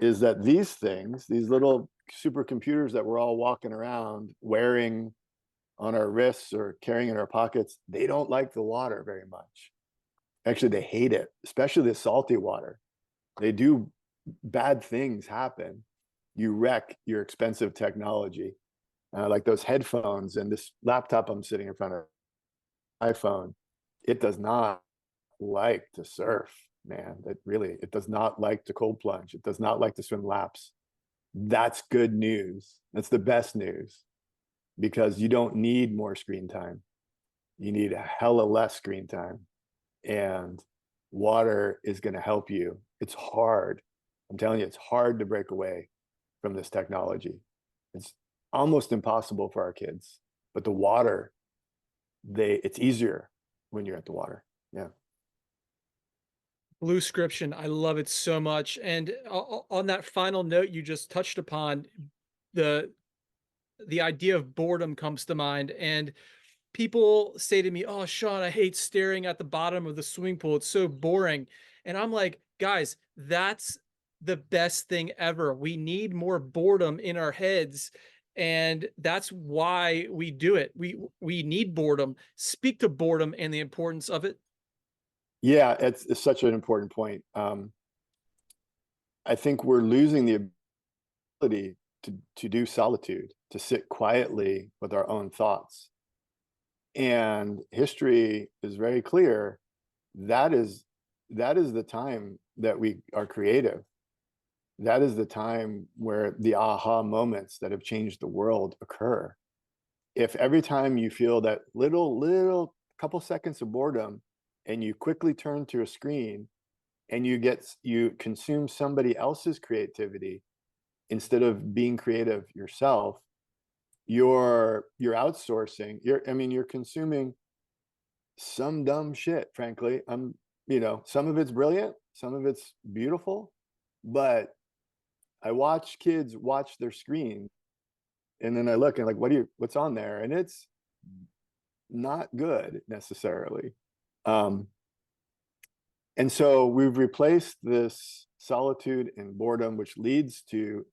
is that these things, these little supercomputers that we're all walking around wearing on our wrists or carrying in our pockets, they don't like the water very much. Actually, they hate it, especially the salty water. They do bad things happen. You wreck your expensive technology, like those headphones and this laptop I'm sitting in front of, iPhone. It does not like to surf, man. It does not like to cold plunge. It does not like to swim laps. That's good news. That's the best news, because you don't need more screen time. You need a hella less screen time. And water is going to help you. It's hard. I'm telling you, it's hard to break away from this technology. It's almost impossible for our kids. But the water, it's easier when you're at the water. Yeah. Bluescription, I love it so much. And on that final note you just touched upon, the the idea of boredom comes to mind. And people say to me, "Oh, Sean, I hate staring at the bottom of the swimming pool. It's so boring." And I'm like, guys, that's the best thing ever. We need more boredom in our heads. And that's why we do it. We need boredom. Speak to boredom and the importance of it. Yeah, it's such an important point. I think we're losing the ability to do solitude, to sit quietly with our own thoughts. And history is very clear. That is the time that we are creative. That is the time where the aha moments that have changed the world occur. If every time you feel that little couple seconds of boredom and you quickly turn to a screen and you consume somebody else's creativity instead of being creative yourself, you're outsourcing. You're consuming some dumb shit, frankly. Some of it's brilliant, some of it's beautiful, but I watch kids watch their screen, and then I look and like, what's on there? And it's not good necessarily. And so we've replaced this solitude and boredom, which leads to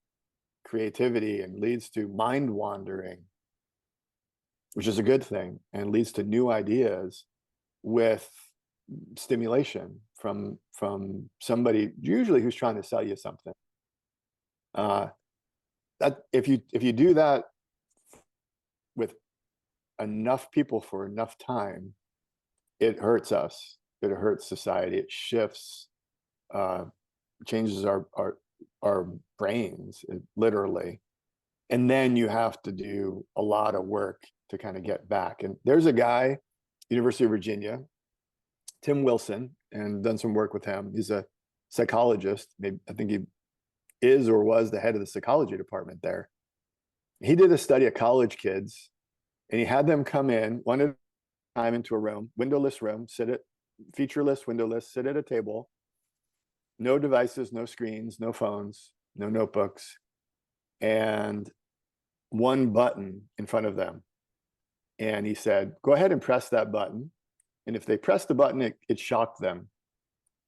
creativity and leads to mind wandering, which is a good thing, and leads to new ideas, with stimulation from somebody usually who's trying to sell you something. That if you do that with enough people for enough time, it hurts us. It hurts society. It shifts, changes our brains, literally. And then you have to do a lot of work to kind of get back. And there's a guy, University of Virginia, Tim Wilson, and done some work with him. He's a psychologist. Maybe, I think he is or was the head of the psychology department there. He did a study of college kids, and he had them come in one at a time into a room, windowless room, featureless, windowless, sit at a table, no devices, no screens, no phones, no notebooks, and one button in front of them. And he said, go ahead and press that button. And if they press the button, it shocked them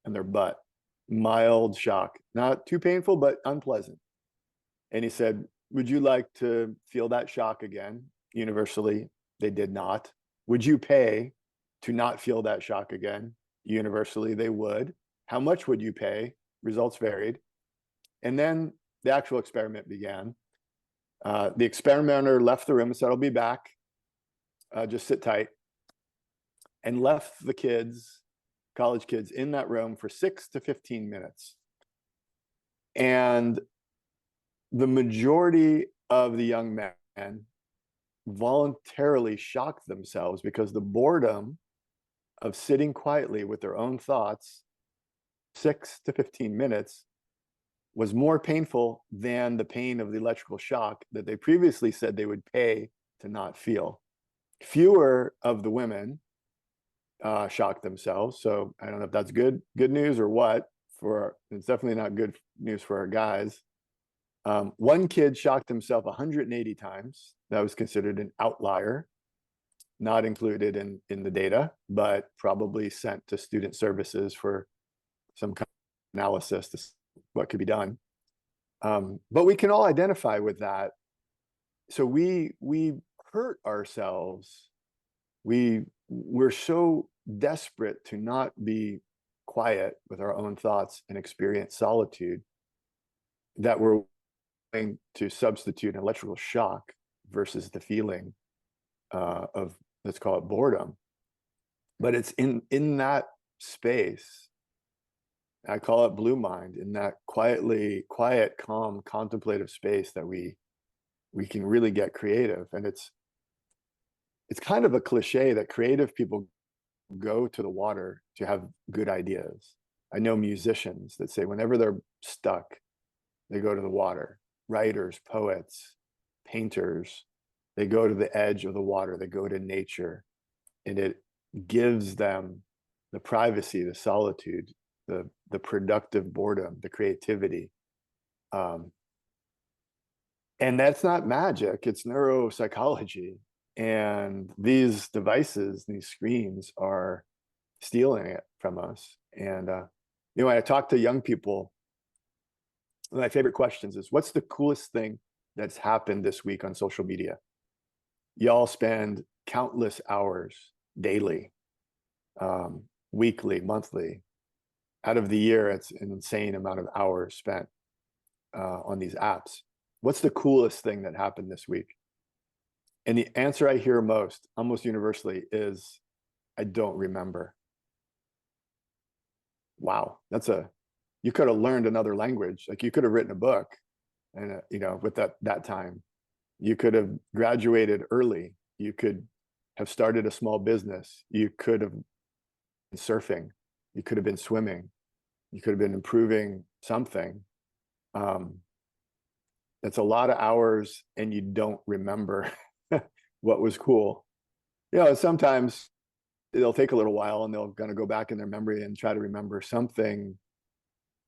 and their butt. Mild shock, not too painful, but unpleasant. And he said, would you like to feel that shock again? Universally, they did not. Would you pay to not feel that shock again? Universally, they would. How much would you pay? Results varied. And then the actual experiment began. The experimenter left the room and said, I'll be back. Just sit tight. And left the kids, college kids, in that room for 6 to 15 minutes. And the majority of the young men voluntarily shocked themselves, because the boredom of sitting quietly with their own thoughts 6 to 15 minutes was more painful than the pain of the electrical shock that they previously said they would pay to not feel. Fewer of the women shocked themselves. So I don't know if that's good news or what. It's definitely not good news for our guys. One kid shocked himself 180 times. That was considered an outlier, not included in the data, but probably sent to student services for some kind of analysis to see what could be done. But we can all identify with that. So we hurt ourselves. We're so desperate to not be quiet with our own thoughts and experience solitude that we're willing to substitute an electrical shock versus the feeling of, let's call it, boredom. But it's in that space, I call it blue mind, in that quiet, calm, contemplative space that we can really get creative. And it's kind of a cliche that creative people go to the water to have good ideas. I know musicians that say whenever they're stuck, they go to the water. Writers, poets, painters, they go to the edge of the water, they go to nature, and it gives them the privacy, the solitude, the productive boredom, the creativity. And that's not magic, it's neuropsychology. And these devices, these screens, are stealing it from us. And when I talk to young people, one of my favorite questions is, what's the coolest thing that's happened this week on social media? Y'all spend countless hours daily, weekly, monthly. Out of the year, it's an insane amount of hours spent on these apps. What's the coolest thing that happened this week? And the answer I hear most, almost universally, is, I don't remember. Wow, you could have learned another language. Like, you could have written a book, and with that time, you could have graduated early. You could have started a small business. You could have been surfing. You could have been swimming. You could have been improving something. That's a lot of hours, and you don't remember what was cool. Sometimes it'll take a little while, and they're going to go back in their memory and try to remember something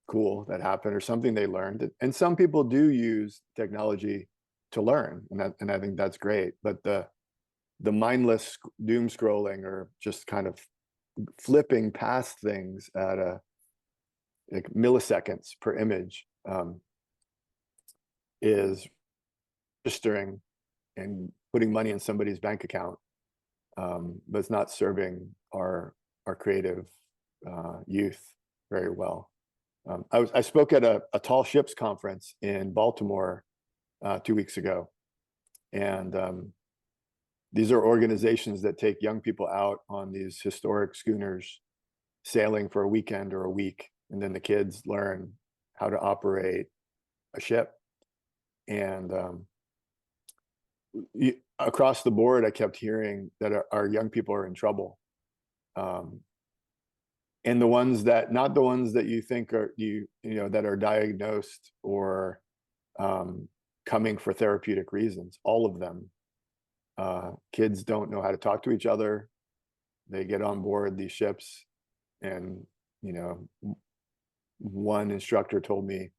cool that happened or something they learned. And some people do use technology to learn, and I think that's great. But the mindless doom scrolling, or just kind of flipping past things at like milliseconds per image, is registering and putting money in somebody's bank account, but it's not serving our creative youth very well. I spoke at a tall ships conference in Baltimore 2 weeks ago, and these are organizations that take young people out on these historic schooners, sailing for a weekend or a week, and then the kids learn how to operate a ship. And across the board, I kept hearing that our young people are in trouble. And the ones that, not the ones that you think are, that are diagnosed or coming for therapeutic reasons, all of them. Kids don't know how to talk to each other. They get on board these ships, and one instructor told me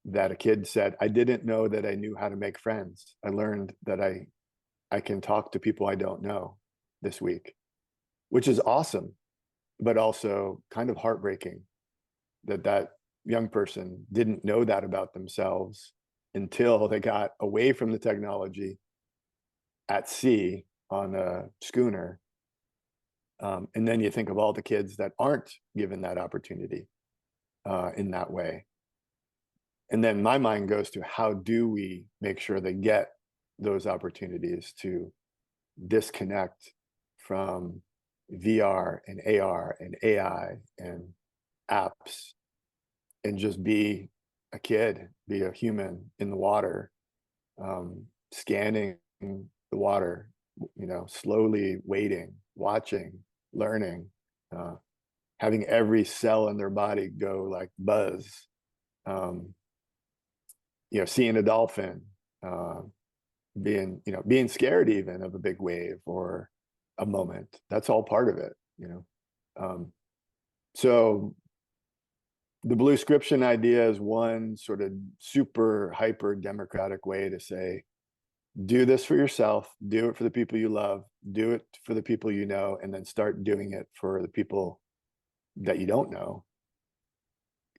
that a kid said, I didn't know that I knew how to make friends. I learned that I can talk to people I don't know this week, which is awesome, but also kind of heartbreaking that young person didn't know that about themselves until they got away from the technology at sea on a schooner. And then you think of all the kids that aren't given that opportunity in that way. And then my mind goes to, how do we make sure they get those opportunities to disconnect from VR and AR and AI and apps, and just be a kid, be a human in the water, scanning the water, slowly waiting, watching, learning, having every cell in their body go like buzz, seeing a dolphin, being scared even of a big wave or a moment. That's all part of it, so the Bluescription idea is one sort of super hyper democratic way to say, do this for yourself, do it for the people you love, do it for the people you know, and then start doing it for the people that you don't know.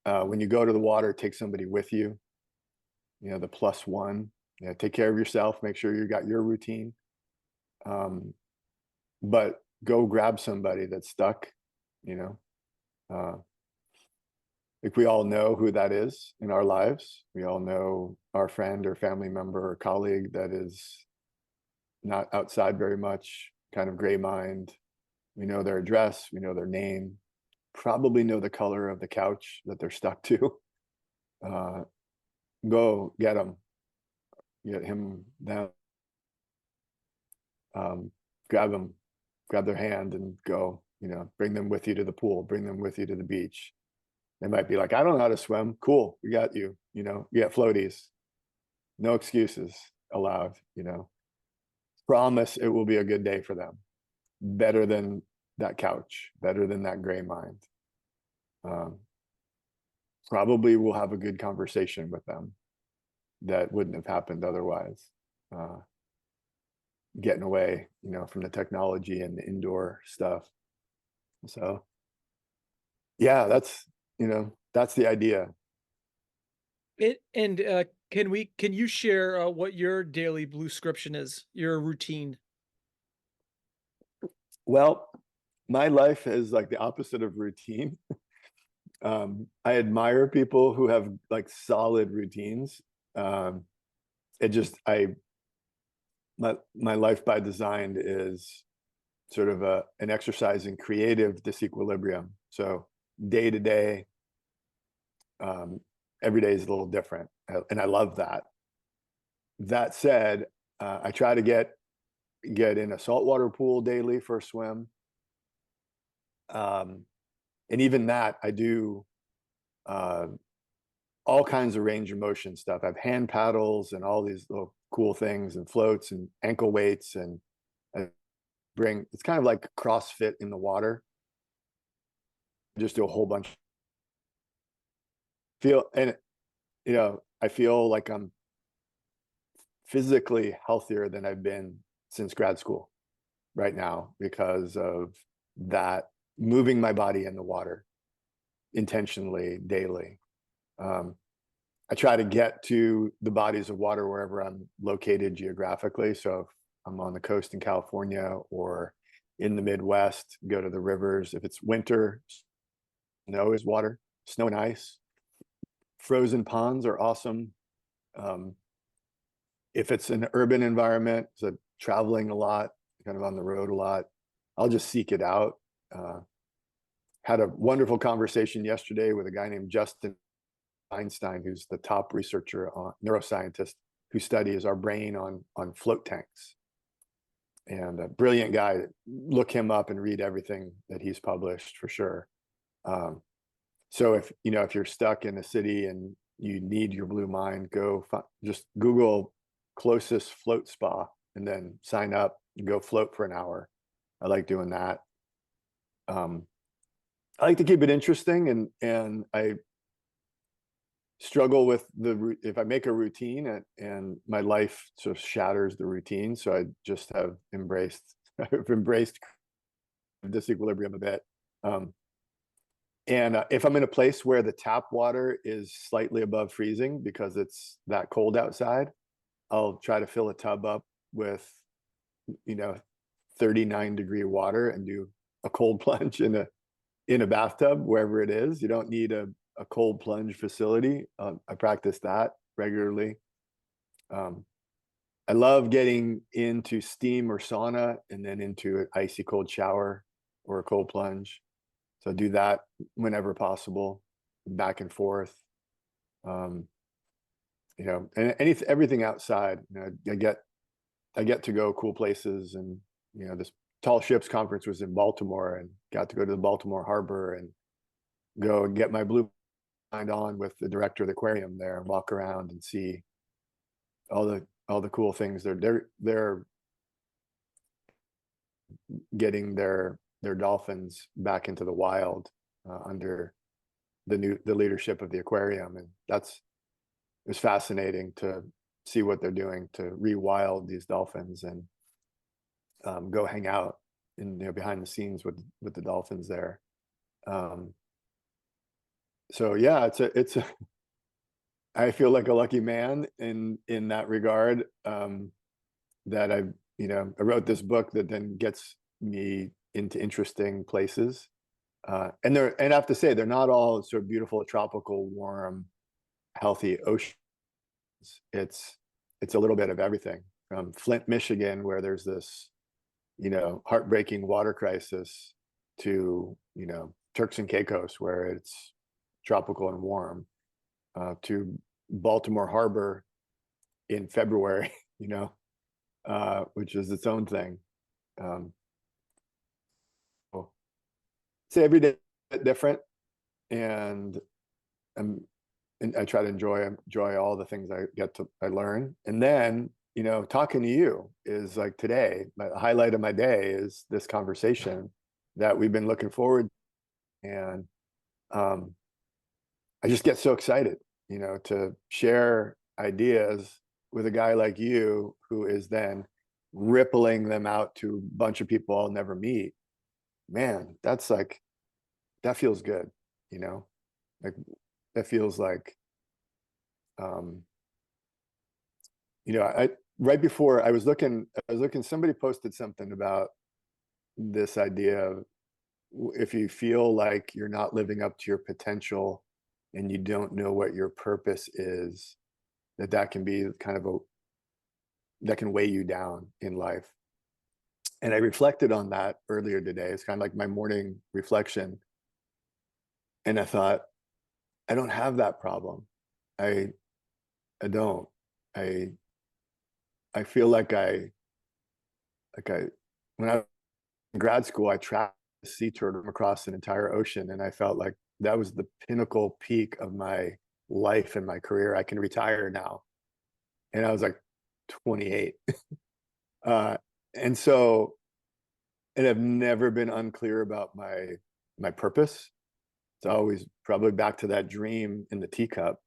When you go to the water, take somebody with you, the plus one. Take care of yourself, make sure you got your routine. But go grab somebody that's stuck, like we all know who that is in our lives. We all know our friend or family member or colleague that is not outside very much, kind of gray mind. We know their address, we know their name, probably know the color of the couch that they're stuck to. Go get them, get him, them, grab them, grab their hand and go, bring them with you to the pool, bring them with you to the beach. They might be like, I don't know how to swim. Cool, we got you, you get floaties. No excuses allowed, Promise it will be a good day for them. Better than that couch, better than that gray mind. Probably we'll have a good conversation with them that wouldn't have happened otherwise. Getting away, from the technology and the indoor stuff. So yeah, that's the idea. Can you share what your daily Bluescription is, your routine? Well, my life is like the opposite of routine. I admire people who have like solid routines. It just my life by design is sort of an exercise in creative disequilibrium. So day to day, every day is a little different, and I love that. That said, I try to get in a saltwater pool daily for a swim. And even that, I do all kinds of range of motion stuff. I have hand paddles and all these little cool things and floats and ankle weights, and I it's kind of like CrossFit in the water. Just do a whole bunch. I feel like I'm physically healthier than I've been since grad school right now because of that, moving my body in the water intentionally daily. I try to get to the bodies of water wherever I'm located geographically. So if I'm on the coast in California or in the Midwest, go to the rivers. If it's winter, snow is water, snow and ice. Frozen ponds are awesome. If it's an urban environment, so traveling a lot, kind of on the road a lot, I'll just seek it out. Had a wonderful conversation yesterday with a guy named Justin Einstein, who's the top researcher, neuroscientist, who studies our brain on float tanks. And a brilliant guy. Look him up and read everything that he's published for sure. So if you're stuck in a city and you need your blue mind, just Google closest float spa and then sign up and go float for an hour. I like doing that. I like to keep it interesting, and I struggle with if I make a routine and my life sort of shatters the routine. So I just have embraced disequilibrium a bit. And if I'm in a place where the tap water is slightly above freezing because it's that cold outside, I'll try to fill a tub up with 39-degree water and do a cold plunge in a bathtub wherever it is. You don't need a cold plunge facility. I practice that regularly. I love getting into steam or sauna and then into an icy cold shower or a cold plunge. So I do that whenever possible, back and forth. And everything outside. I get to go cool places, and this Tall Ships conference was in Baltimore, and got to go to the Baltimore Harbor and go and get my blue mind on with the director of the aquarium there and walk around and see all all the cool things they're getting their dolphins back into the wild under the leadership of the aquarium, and it's fascinating to see what they're doing to rewild these dolphins and go hang out in, behind the scenes with the dolphins there. Um, so yeah, it's a I feel like a lucky man in that regard. That I wrote this book that then gets me into interesting places. And I have to say, they're not all sort of beautiful, tropical, warm, healthy oceans. It's a little bit of everything. From Flint, Michigan, where there's this, heartbreaking water crisis, to, Turks and Caicos, where it's tropical and warm, to Baltimore Harbor in February, which is its own thing. So every day different, and and I try to enjoy all the things I learn. And then, talking to you is like today, the highlight of my day is this conversation that we've been looking forward to. And I just get so excited, to share ideas with a guy like you, who is then rippling them out to a bunch of people I'll never meet. Man, that feels good, like that feels like, um, I right before I was looking, somebody posted something about this idea of, if you feel like you're not living up to your potential and you don't know what your purpose is, that can be kind of that can weigh you down in life. And I reflected on that earlier today. It's kind of like my morning reflection. And I thought, I don't have that problem. I I don't. I I feel like I when I was in grad school, I tracked a sea turtle across an entire ocean, and I felt like that was the pinnacle peak of my life and my career. I can retire now. And I was like 28. Uh, and so, and I've never been unclear about my purpose. It's always probably back to that dream in the teacup.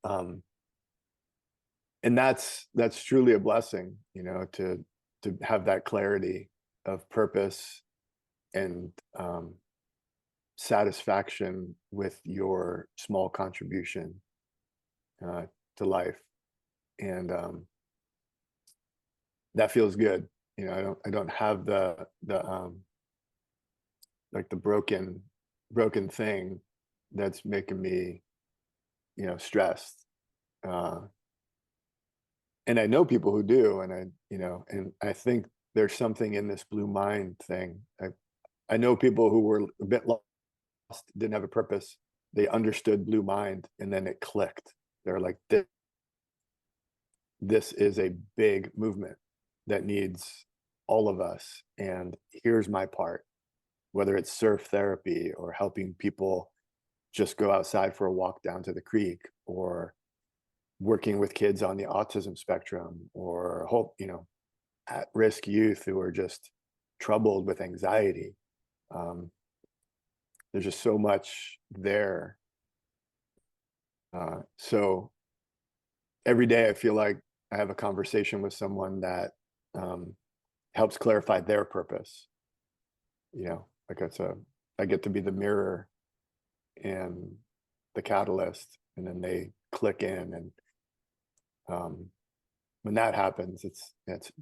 Um, and that's truly a blessing, to have that clarity of purpose and satisfaction with your small contribution uh, to life. And that feels good. I don't have the like the broken thing that's making me, stressed. Uh, and I know people who do, and I think there's something in this blue mind thing. I know people who were a bit lost, didn't have a purpose. They understood blue mind, and then it clicked. They're like, this is a big movement that needs all of us, and here's my part, whether it's surf therapy or helping people just go outside for a walk down to the creek, or working with kids on the autism spectrum, or at-risk youth who are just troubled with anxiety. There's just so much there. So every day I feel like I have a conversation with someone that helps clarify their purpose. Like I get to be the mirror and the catalyst, and then they click in. And when that happens, it's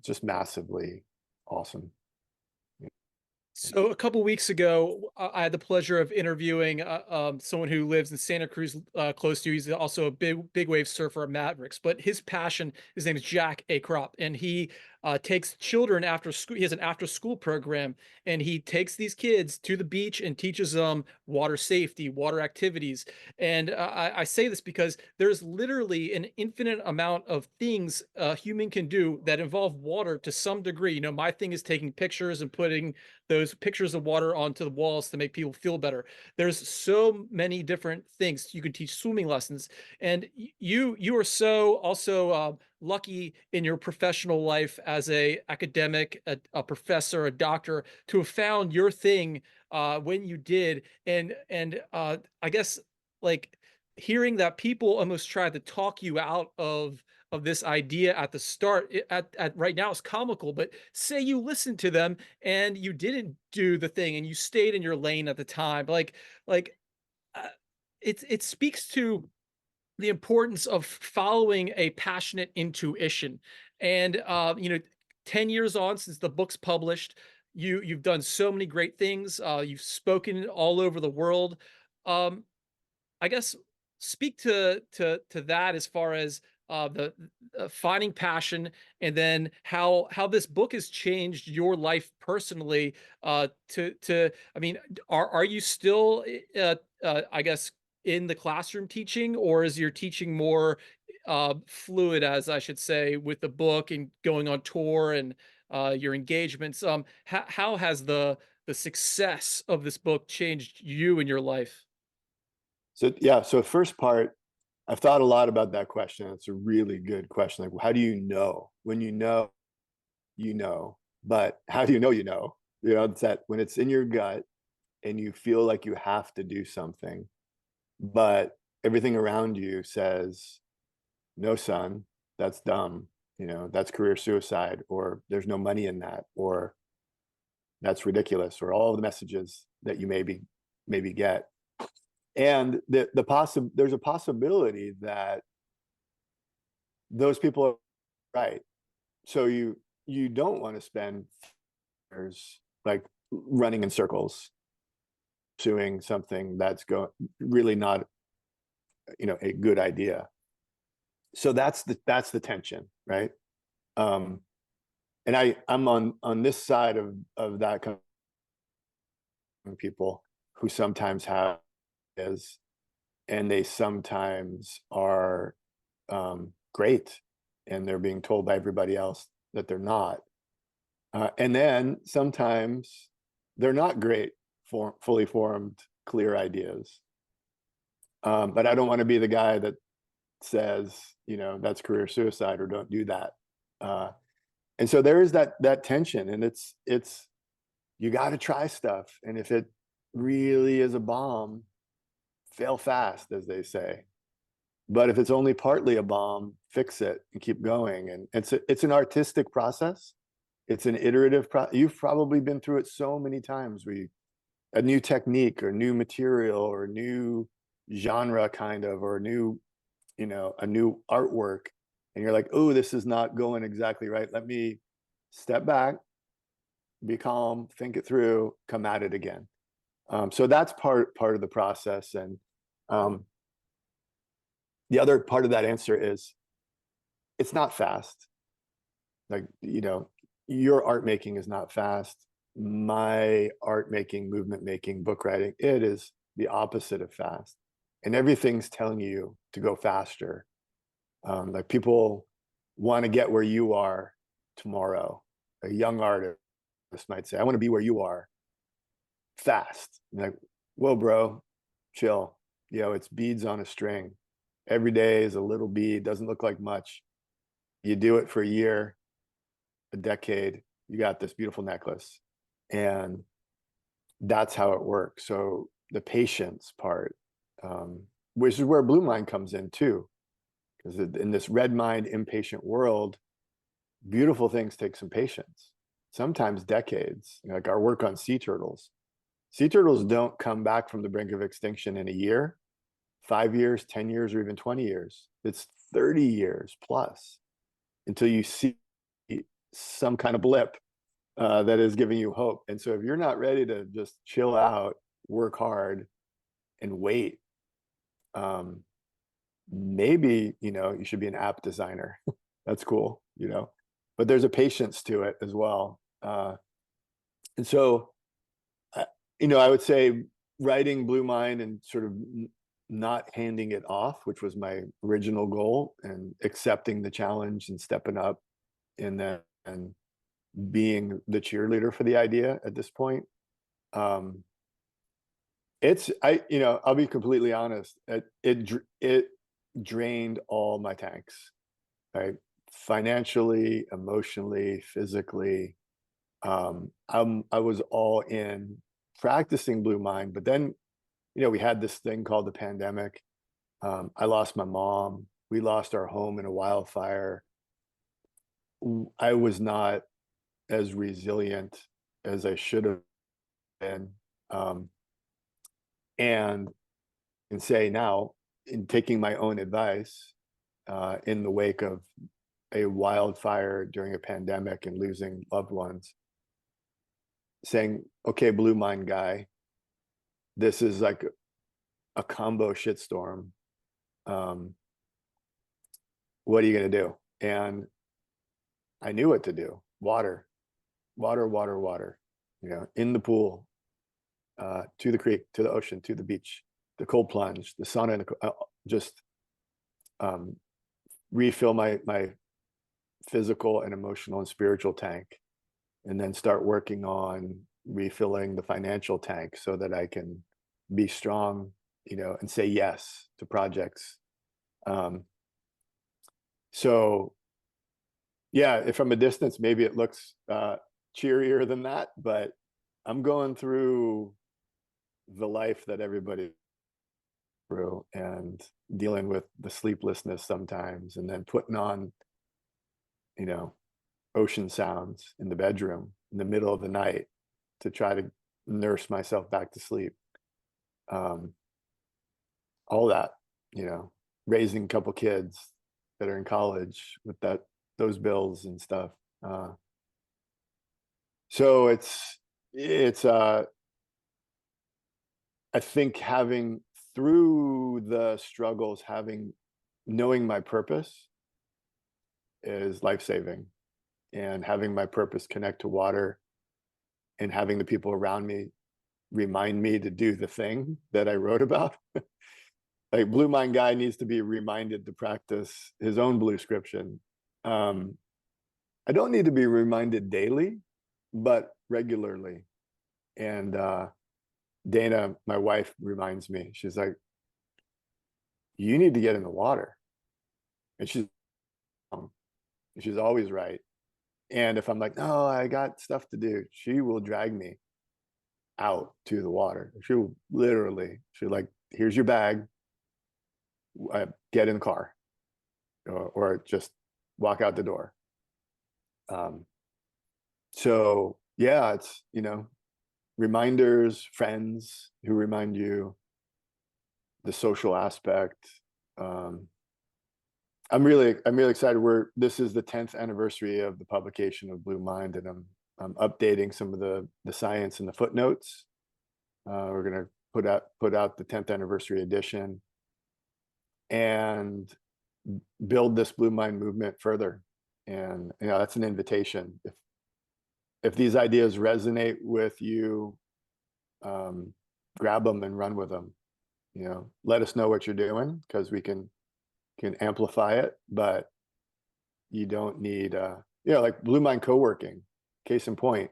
just massively awesome. So a couple weeks ago, I had the pleasure of interviewing someone who lives in Santa Cruz, close to you. He's also a big wave surfer at Mavericks, but his passion, his name is Jack A. Crop, and he takes children after school. He has an after school program, and he takes these kids to the beach and teaches them water safety, water activities. And I say this because there's literally an infinite amount of things a human can do that involve water to some degree. My thing is taking pictures and putting those pictures of water onto the walls to make people feel better. There's so many different things. You can teach swimming lessons, and you are so also lucky in your professional life as a academic, a professor, a doctor, to have found your thing when you did. And I guess, like, hearing that people almost tried to talk you out of this idea at the start, at right now is comical, but say you listened to them and you didn't do the thing and you stayed in your lane at the time, like uh, it speaks to the importance of following a passionate intuition. And 10 years on since the book's published, you've done so many great things. You've spoken all over the world. um I guess, speak to that as far as the finding passion, and then how this book has changed your life personally. To I mean, are you still I guess, in the classroom teaching, or is your teaching more fluid, as I should say, with the book and going on tour and your engagements? How has the success of this book changed you in your life? So yeah, so first part, I've thought a lot about that question. It's a really good question. Like, how do you know? When you know, but how do you know you know? You know, it's that when it's in your gut and you feel like you have to do something, but everything around you says, no, son, that's dumb. You know, that's career suicide, or there's no money in that, or that's ridiculous, or all the messages that you maybe get. And there's a possibility that those people are right. So you don't want to spend years like running in circles, pursuing something that's really not, a good idea. So that's the tension, right? Um, and I'm on this side of that kind of people who sometimes have is, and they sometimes are great, and they're being told by everybody else that they're not. And then sometimes they're not great for fully formed, clear ideas. But I don't want to be the guy that says, that's career suicide, or don't do that. Uh, and so there is that tension, and it's you got to try stuff, and if it really is a bomb, fail fast, as they say. But if it's only partly a bomb, fix it and keep going. And it's an artistic process. It's an iterative process. You've probably been through it so many times, where a new technique or new material or new genre kind of, or a new artwork, and you're like, oh, this is not going exactly right. Let me step back, be calm, think it through, come at it again. So that's part of the process. And um, the other part of that answer is, it's not fast. Like, your art making is not fast. My art making, movement making, book writing, it is the opposite of fast. And everything's telling you to go faster. Like, people want to get where you are tomorrow. A young artist might say, I want to be where you are fast. I'm like, whoa, bro, chill. It's beads on a string. Every day is a little bead, doesn't look like much. You do it for a year, a decade, you got this beautiful necklace. And that's how it works. So the patience part, which is where Blue Mind comes in too, because in this red mind, impatient world, beautiful things take some patience, sometimes decades. Like our work on sea turtles. Sea turtles don't come back from the brink of extinction in a year, 5 years, 10 years, or even 20 years. It's 30 years plus until you see some kind of blip that is giving you hope. And so if you're not ready to just chill out, work hard, and wait, maybe, you should be an app designer. That's cool, but there's a patience to it as well. And so, I would say writing Blue Mind and sort of not handing it off, which was my original goal, and accepting the challenge and stepping up in that, and being the cheerleader for the idea at this point. I'll be completely honest, it drained all my tanks, right? financially, emotionally, physically. I was all in practicing Blue Mind, but then, we had this thing called the pandemic. I lost my mom. We lost our home in a wildfire. I was not as resilient as I should have been. Um, and say now, in taking my own advice, in the wake of a wildfire during a pandemic and losing loved ones, saying, okay, Blue Mind guy, this is like a combo shitstorm. What are you going to do? And I knew what to do. Water, water, water, water, in the pool, to the creek, to the ocean, to the beach, the cold plunge, the sauna, and just refill my physical and emotional and spiritual tank, and then start working on refilling the financial tank so that I can be strong, and say yes to projects. So yeah, from a distance, maybe it looks cheerier than that, but I'm going through the life that everybody through, and dealing with the sleeplessness sometimes, and then putting on, ocean sounds in the bedroom in the middle of the night to try to nurse myself back to sleep. All that, raising a couple kids that are in college with those bills and stuff. So it's I think having, through the struggles, knowing my purpose is life-saving, and having my purpose connect to water, and having the people around me remind me to do the thing that I wrote about. Like, Blue Mind guy needs to be reminded to practice his own Bluescription. I don't need to be reminded daily, but regularly. And Dana, my wife, reminds me. She's like, you need to get in the water. And she's always right. And if I'm like, no, I got stuff to do, she will drag me out to the water. She'll like, here's your bag, get in the car, or just walk out the door. So yeah, it's, reminders, friends who remind you, the social aspect. I'm really excited. This is the 10th anniversary of the publication of Blue Mind, and I'm updating some of the science and the footnotes. We're going to put out the 10th anniversary edition, and build this Blue Mind movement further. And that's an invitation. If these ideas resonate with you, grab them and run with them. Let us know what you're doing, because we can amplify it. But you don't need like Blue Mind co-working, case in point.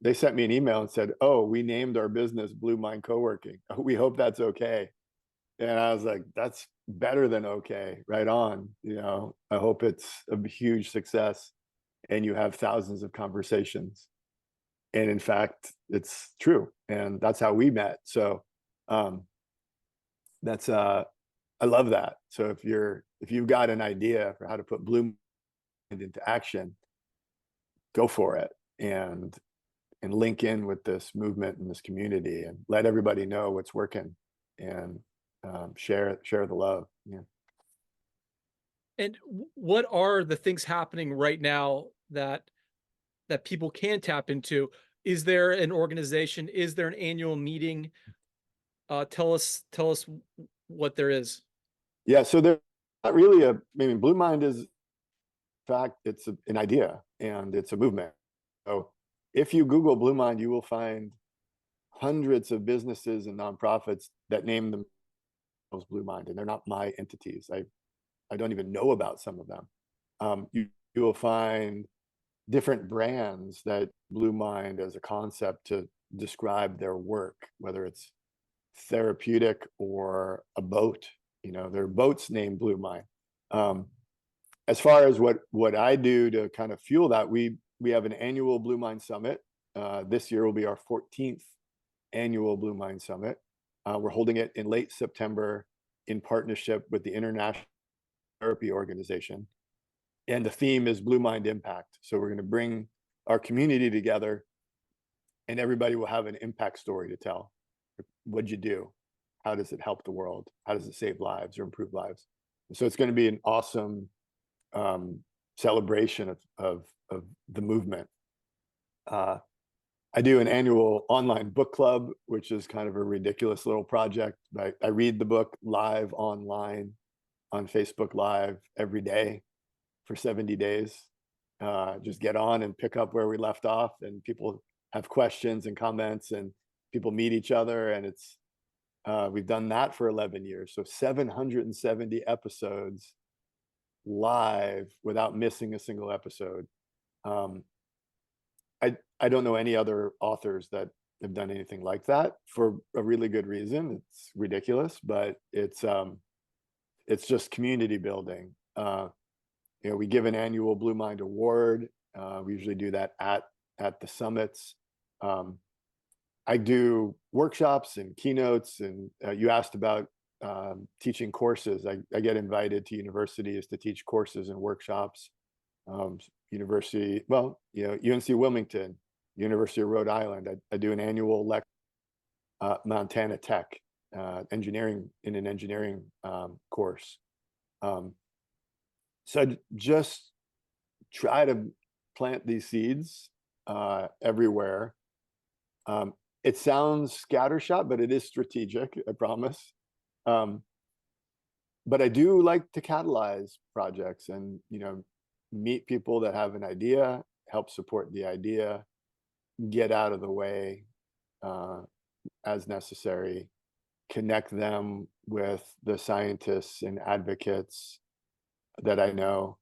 They sent me an email and said, oh, we named our business Blue Mind Co-working. We hope that's okay. And I was like, that's better than okay. Right on. I hope it's a huge success and you have thousands of conversations. And in fact, it's true. And that's how we met. So that's I love that. So if you've got an idea for how to put Blue Mind into action, go for it, and link in with this movement and this community, and let everybody know what's working, and share the love. Yeah. And what are the things happening right now that people can tap into? Is there an organization? Is there an annual meeting? Tell us what there is. Yeah, so there's not really Blue Mind is, in fact, it's an idea, and it's a movement. So if you Google Blue Mind, you will find hundreds of businesses and nonprofits that name themselves Blue Mind, and they're not my entities. I don't even know about some of them. You will find different brands that Blue Mind as a concept to describe their work, whether it's therapeutic or a boat. There are boats named Blue Mind. as far as what I do to kind of fuel that, we have an annual Blue Mind Summit. This year will be our 14th annual Blue Mind Summit. We're holding it in late September in partnership with the International Therapy Organization. And the theme is Blue Mind Impact. So we're going to bring our community together, and everybody will have an impact story to tell. What'd you do? How does it help the world? How does it save lives or improve lives? And so it's going to be an awesome celebration of the movement. I do an annual online book club, which is kind of a ridiculous little project. I read the book live online on Facebook Live every day for 70 days. Just get on and pick up where we left off, and people have questions and comments, and people meet each other. And it's we've done that for 11 years. So 770 episodes live without missing a single episode. I don't know any other authors that have done anything like that, for a really good reason. It's ridiculous, but it's just community building. We give an annual Blue Mind Award. We usually do that at the summits. I do workshops and keynotes, and you asked about teaching courses. I get invited to universities to teach courses and workshops. UNC Wilmington, University of Rhode Island. I do an annual lecture, Montana Tech, engineering course. So I just try to plant these seeds everywhere. It sounds scattershot, but it is strategic, I promise. But I do like to catalyze projects and, meet people that have an idea, help support the idea, get out of the way as necessary, connect them with the scientists and advocates that I know.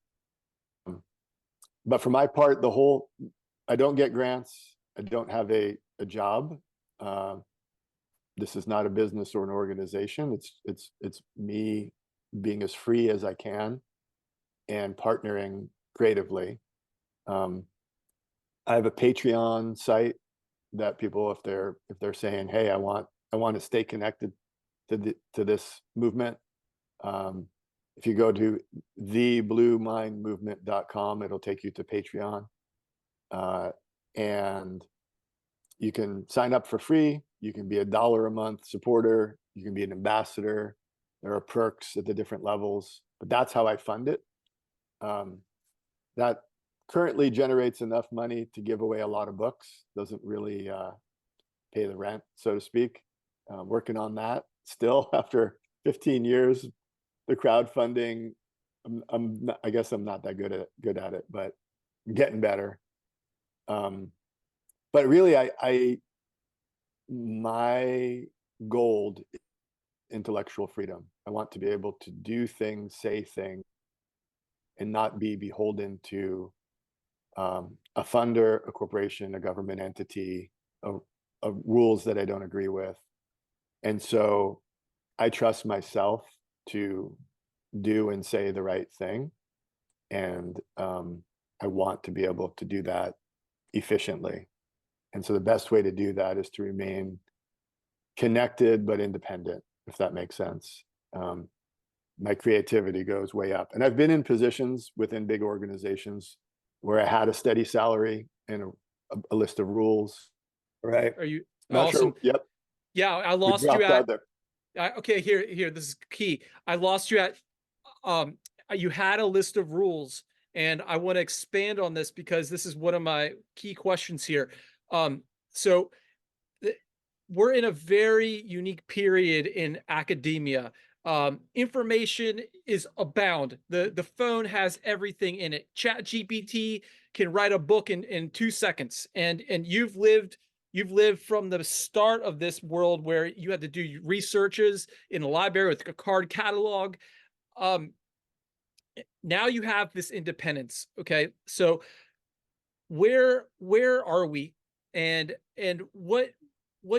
But for my part, I don't get grants. I don't have a job. This is not a business or an organization. It's me being as free as I can and partnering creatively. I have a Patreon site that people, if they're saying, hey, I want to stay connected to this movement, if you go to thebluemindmovement.com, it'll take you to Patreon, and you can sign up for free. You can be $1 a month supporter. You can be an ambassador. There are perks at the different levels, but that's how I fund it. That currently generates enough money to give away a lot of books. Doesn't really pay the rent, so to speak. Working on that still after 15 years. The crowdfunding, I guess I'm not that good at it, but I'm getting better. But really, my goal is intellectual freedom. I want to be able to do things, say things, and not be beholden to a funder, a corporation, a government entity, of rules that I don't agree with. And so I trust myself to do and say the right thing. And I want to be able to do that efficiently. And so the best way to do that is to remain connected but independent, if that makes sense. My creativity goes way up. And I've been in positions within big organizations where I had a steady salary and a list of rules. Right. Are you Not awesome? sure. Yep. Yeah, I We lost you dropped out at. there. Okay, here. This is key. I lost you at. You had a list of rules, and I want to expand on this because this is one of my key questions here. So we're in a very unique period in academia. Information is abound. The phone has everything in it. Chat GPT can write a book in 2 seconds. And you've lived from the start of this world where you had to do researches in a library with a card catalog. Now you have this independence. Okay. So where are we? And what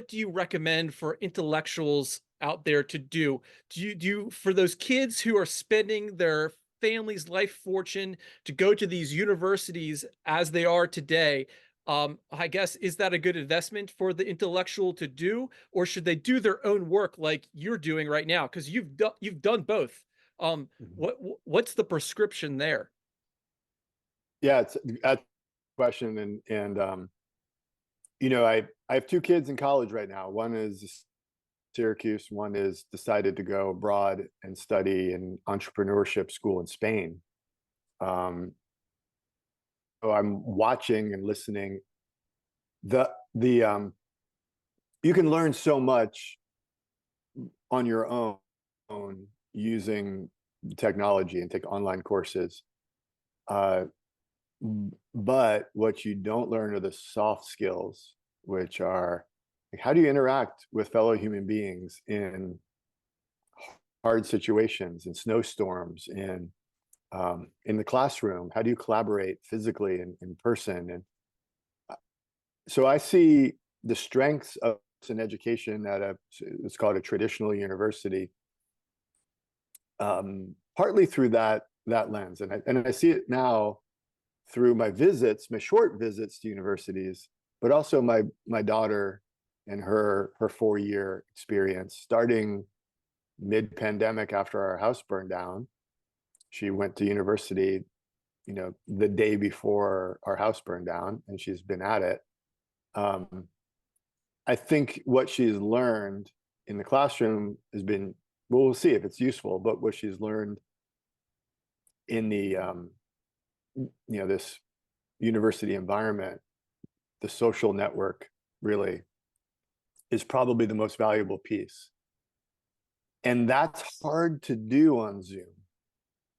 do you recommend for intellectuals out there to do? Do you for those kids who are spending their family's life fortune to go to these universities as they are today, I guess, is that a good investment for the intellectual to do, or should they do their own work like you're doing right now? Because you've done both. Mhm. What's the prescription there? Yeah, it's a question, and I have two kids in college right now. One is Syracuse, one is decided to go abroad and study an entrepreneurship school in Spain. Um, so I'm watching and listening. The you can learn so much on your own using technology and take online courses. Uh, but what you don't learn are the soft skills, which are like, how do you interact with fellow human beings in hard situations, in snowstorms, in the classroom? How do you collaborate physically and in person? And so I see the strengths of an education at it's called a traditional university, partly through that lens, and I see it now through my visits, my short visits to universities, but also my daughter and her 4-year experience. Starting mid-pandemic after our house burned down, she went to university, the day before our house burned down, and she's been at it. I think what she's learned in the classroom has been, well, we'll see if it's useful, but what she's learned in the this university environment, the social network, really is probably the most valuable piece. And that's hard to do on Zoom.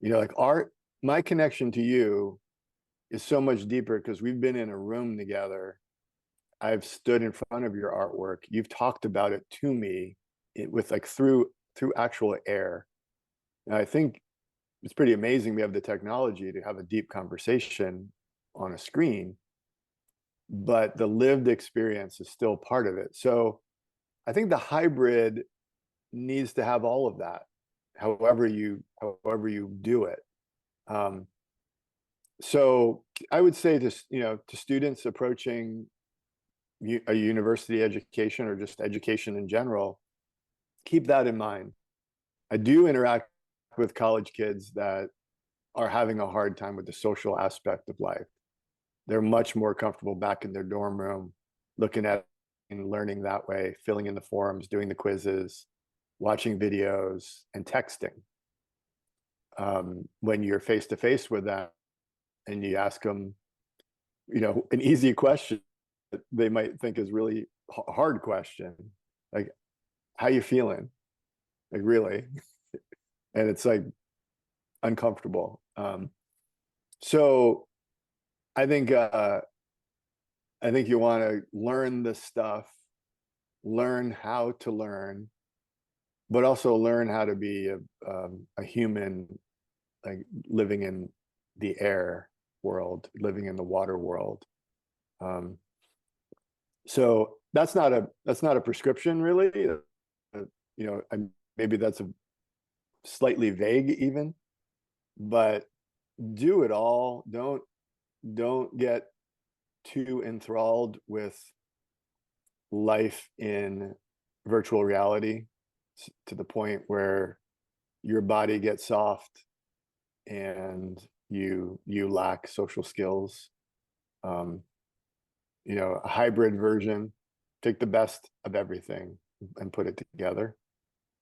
Like my connection to you is so much deeper because we've been in a room together. I've stood in front of your artwork. You've talked about it to me with like through actual air. And I think it's pretty amazing we have the technology to have a deep conversation on a screen, but the lived experience is still part of it. So I think the hybrid needs to have all of that, however you do it. So I would say to students approaching a university education or just education in general, keep that in mind. I do interact with college kids that are having a hard time with the social aspect of life. They're much more comfortable back in their dorm room, looking at and learning that way, filling in the forms, doing the quizzes, watching videos, and texting. When you're face to face with them and you ask them, an easy question that they might think is really hard question, like, how you feeling? Like, really? And it's like uncomfortable. So I think you want to learn the stuff, learn how to learn, but also learn how to be a human, like living in the air world, living in the water world. So that's not a prescription, really. Maybe that's a slightly vague even, but do it all. Don't get too enthralled with life in virtual reality to the point where your body gets soft and you lack social skills. A hybrid version, take the best of everything and put it together.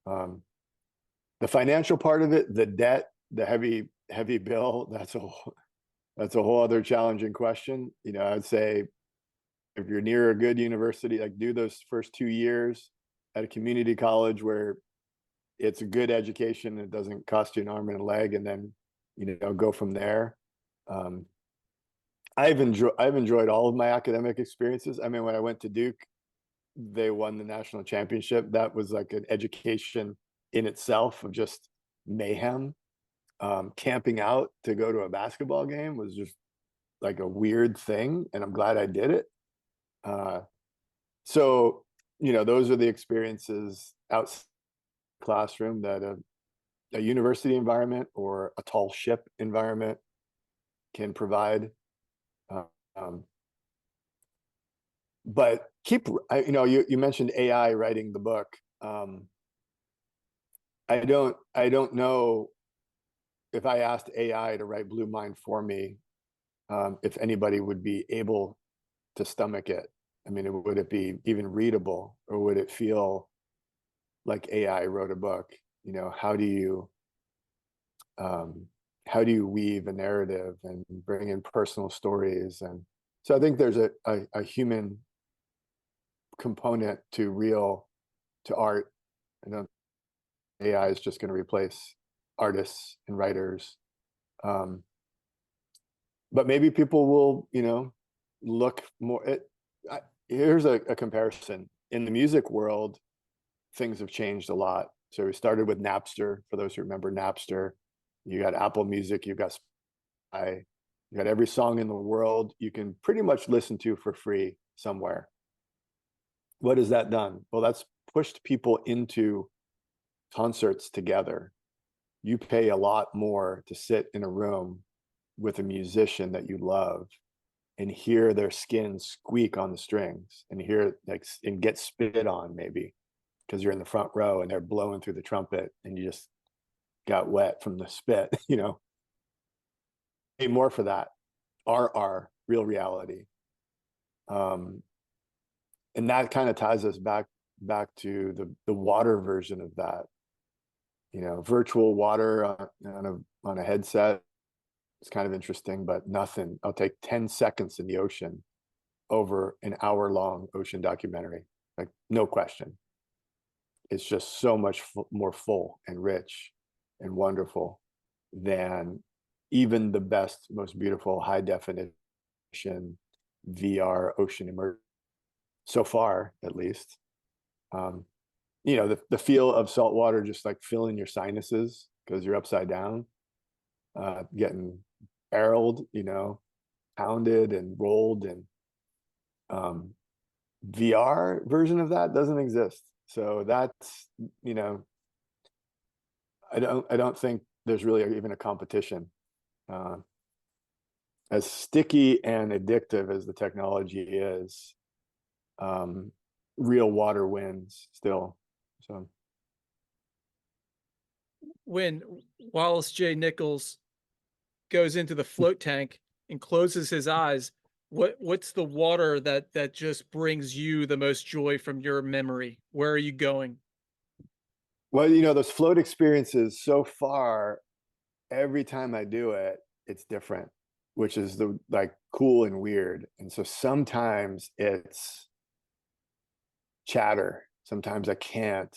The financial part of it, the debt, the heavy bill, that's a whole other challenging question. I'd say if you're near a good university, like do those first 2 years at a community college where it's a good education, it doesn't cost you an arm and a leg, and then go from there. I've enjoyed all of my academic experiences. I mean, when I went to Duke, they won the national championship. That was like an education in itself of just mayhem. Camping out to go to a basketball game was just like a weird thing, and I'm glad I did it. So those are the experiences outside the classroom that a university environment or a tall ship environment can provide. Uh, um, but you mentioned AI writing the book. I don't know if I asked AI to write Blue Mind for me, if anybody would be able to stomach it. I mean, would it be even readable, or would it feel like AI wrote a book? Um, how do you weave a narrative and bring in personal stories? And so I think there's a human component to art. I don't AI is just going to replace artists and writers. Um, but maybe people will, look more at, here's a comparison. In the music world, things have changed a lot. So we started with Napster. For those who remember Napster, you got Apple Music, you got Spotify, you got every song in the world you can pretty much listen to for free somewhere. What has that done? Well, that's pushed people into concerts together. You pay a lot more to sit in a room with a musician that you love and hear their skin squeak on the strings, and hear and get spit on, maybe because you're in the front row and they're blowing through the trumpet and you just got wet from the spit. Pay more for that. Our real reality. And that kind of ties us back to the water version of that. Virtual water on a headset. It's kind of interesting, but nothing. I'll take 10 seconds in the ocean over an hour-long ocean documentary. Like, no question. It's just so much more full and rich and wonderful than even the best, most beautiful high definition VR ocean immersion, so far, at least. The feel of salt water just like filling your sinuses because you're upside down, getting barreled, pounded and rolled, and VR version of that doesn't exist. So that's, I don't think there's really even a competition. As sticky and addictive as the technology is, real water wins still. So When Wallace J. Nichols goes into the float tank and closes his eyes, what's the water that just brings you the most joy from your memory? Where are you going? Well, those float experiences so far, every time I do it, it's different, which is the like cool and weird. And so sometimes it's chatter. Sometimes I can't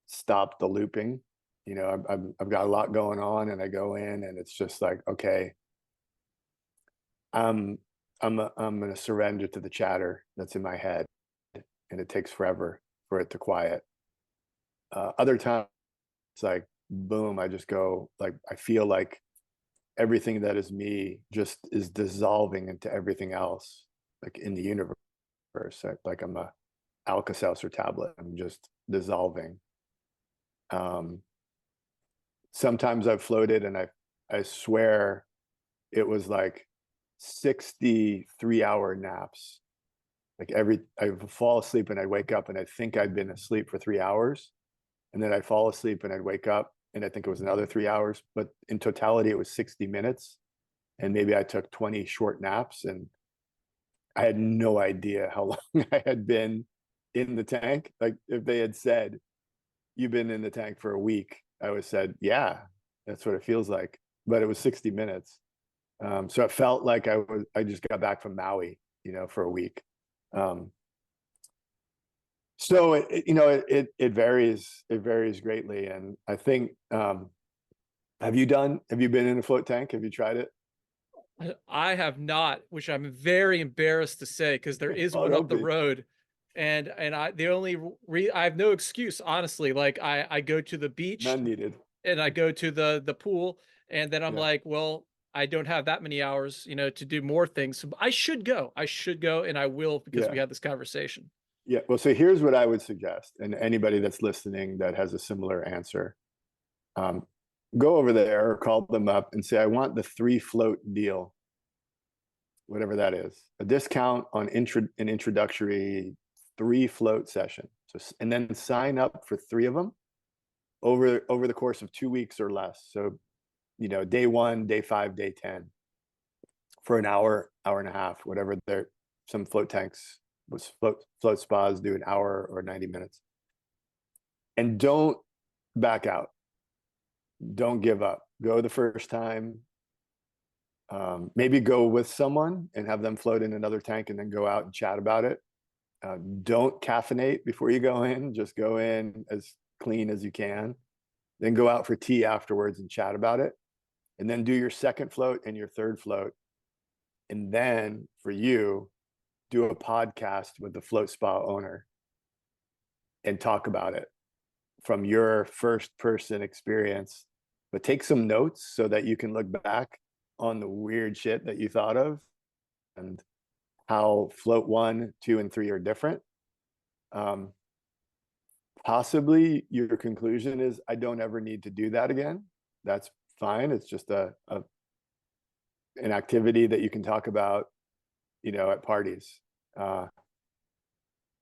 stop the looping. I've got a lot going on, and I go in, and it's just like, okay, I'm going to surrender to the chatter that's in my head, and it takes forever for it to quiet. Other times, it's like, boom, I just go, like, I feel like everything that is me just is dissolving into everything else, like in the universe. Like I'm a Alka-Seltzer tablet. I'm just dissolving. Sometimes I've floated, and I swear it was like 63-hour naps. Like I fall asleep and I'd wake up and I think I'd been asleep for 3 hours, and then I'd fall asleep and I'd wake up and I think it was another 3 hours. But in totality, it was 60 minutes, and maybe I took 20 short naps, and I had no idea how long I had been in the tank. Like, if they had said, "You've been in the tank for a week," I would have said, "Yeah, that's what it feels like." But it was 60 minutes. So it felt like I just got back from Maui, for a week. So it varies greatly. And I think, have you been in a float tank? Have you tried it? I have not, which I'm very embarrassed to say, because there is Oh, one up don't the be. road, and I have no excuse, honestly. Like I go to the beach None needed. and I go to the pool, and then I'm Yeah. like, well, I don't have that many hours, to do more things. So I should go. I should go, and I will, because Yeah. we had this conversation. Yeah. Well, so here's what I would suggest, and anybody that's listening that has a similar answer. go over there or call them up and say, I want the 3-float deal, whatever that is, a discount on an introductory 3-float session. So, and then sign up for 3 of them over the course of 2 weeks or less. So, day 1, day 5, day 10, for an hour, hour and a half, whatever. Some float tanks was float spas do an hour or 90 minutes. And don't back out. Don't give up. Go the first time. Maybe go with someone and have them float in another tank and then go out and chat about it. Don't caffeinate before you go in. Just go in as clean as you can. Then go out for tea afterwards and chat about it. And then do your second float and your third float. And then for you, do a podcast with the float spa owner and talk about it from your first person experience. But take some notes so that you can look back on the weird shit that you thought of and how float 1, 2, and 3 are different. Possibly your conclusion is, I don't ever need to do that again. That's fine. It's just an activity that you can talk about, at parties.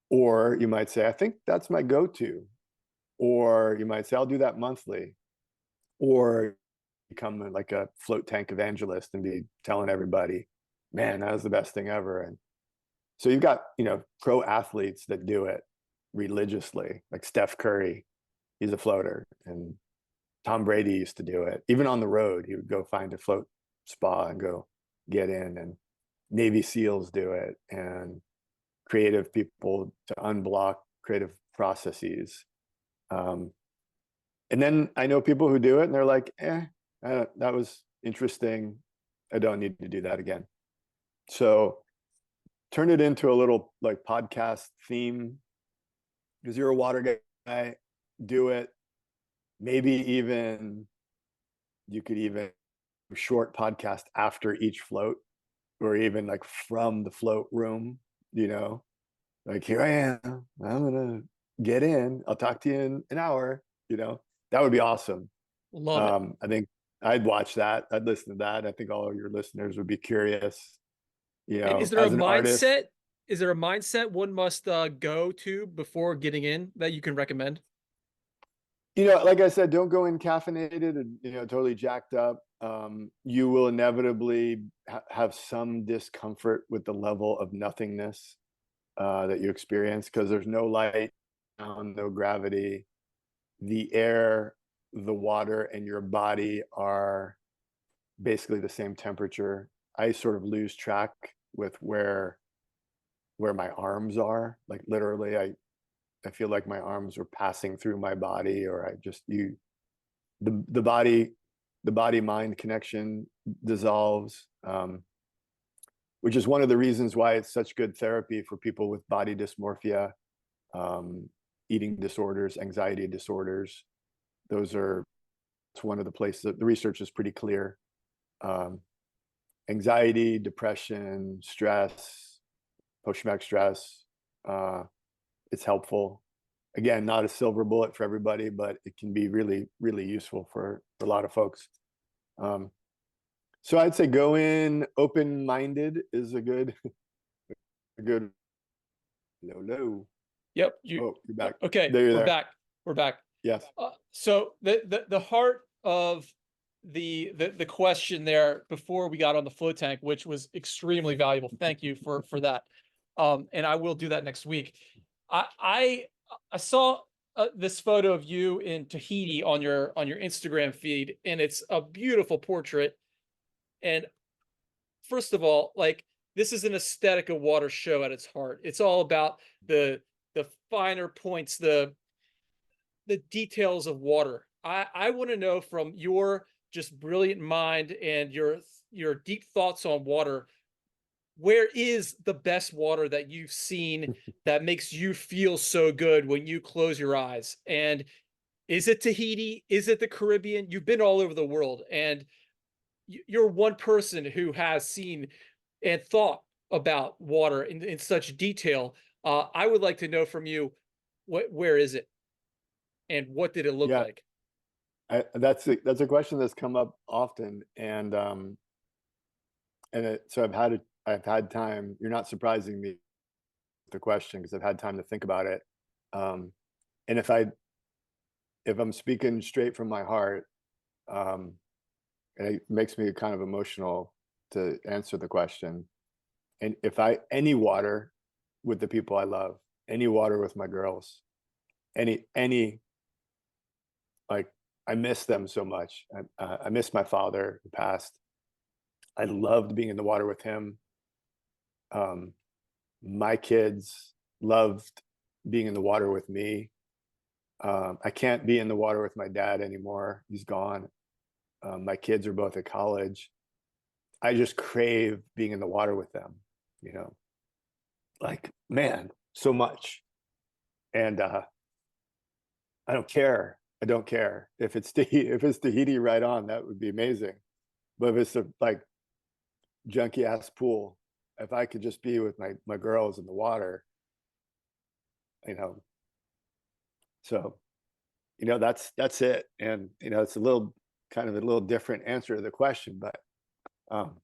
Or you might say, I think that's my go-to. Or you might say, I'll do that monthly. Or become like a float tank evangelist and be telling everybody, man, that was the best thing ever. And so you've got, pro athletes that do it religiously, like Steph Curry, he's a floater, and Tom Brady used to do it. Even on the road, he would go find a float spa and go get in, and Navy SEALs do it, and creative people to unblock creative processes. And then I know people who do it and they're like, that was interesting. I don't need to do that again. So turn it into a little like podcast theme, because you're a water guy. Do it. Maybe even you could even short podcast after each float, or even like from the float room, like, here I am, I'm gonna get in, I'll talk to you in an hour. That would be awesome. Love it. I think I'd watch that. I'd listen to that. I think all of your listeners would be curious. And is there a as an artist, mindset? Is there a mindset one must go to before getting in that you can recommend? like I said, don't go in caffeinated and totally jacked up. You will inevitably have some discomfort with the level of nothingness that you experience, because there's no light, no gravity. The air, the water, and your body are basically the same temperature. I sort of lose track with where my arms are. Like literally, I feel like my arms are passing through my body, or the body mind connection dissolves, which is one of the reasons why it's such good therapy for people with body dysmorphia, eating disorders, anxiety disorders. It's one of the places that the research is pretty clear. Anxiety, depression, stress, post-traumatic stress, it's helpful. Again, not a silver bullet for everybody, but it can be really, really useful for a lot of folks. So I'd say go in open-minded is a good. Low. Yep. You're back. Okay. There, you're We're there. back. We're back. Yes. So the heart of the question there before we got on the float tank, which was extremely valuable. Thank you for that. And I will do that next week. I saw this photo of you in Tahiti on your Instagram feed, and it's a beautiful portrait. And first of all, like, this is an aesthetic of water show at its heart. It's all about the finer points, the details of water. I want to know, from your just brilliant mind and your deep thoughts on water, where is the best water that you've seen that makes you feel so good when you close your eyes? And is it Tahiti? Is it the Caribbean? You've been all over the world, and you're one person who has seen and thought about water in such detail. I would like to know from you, where is it, and what did it look like? That's a question that's come up often, so I've had time. You're not surprising me with the question because I've had time to think about it. Um, and if I'm speaking straight from my heart, um, and it makes me kind of emotional to answer the question. And if I any water with the people I love, any water with my girls, any like I miss them so much. I miss my father who passed. I loved being in the water with him. Um, my kids loved being in the water with me. I can't be in the water with my dad anymore. He's gone. My kids are both at college. I just crave being in the water with them, you know, like, man, so much. And I don't care. I don't care if it's if it's Tahiti right on, that would be amazing. But if it's a like junky ass pool, if I could just be with my girls in the water, you know, so that's it. And it's a little kind of a little different answer to the question, but um,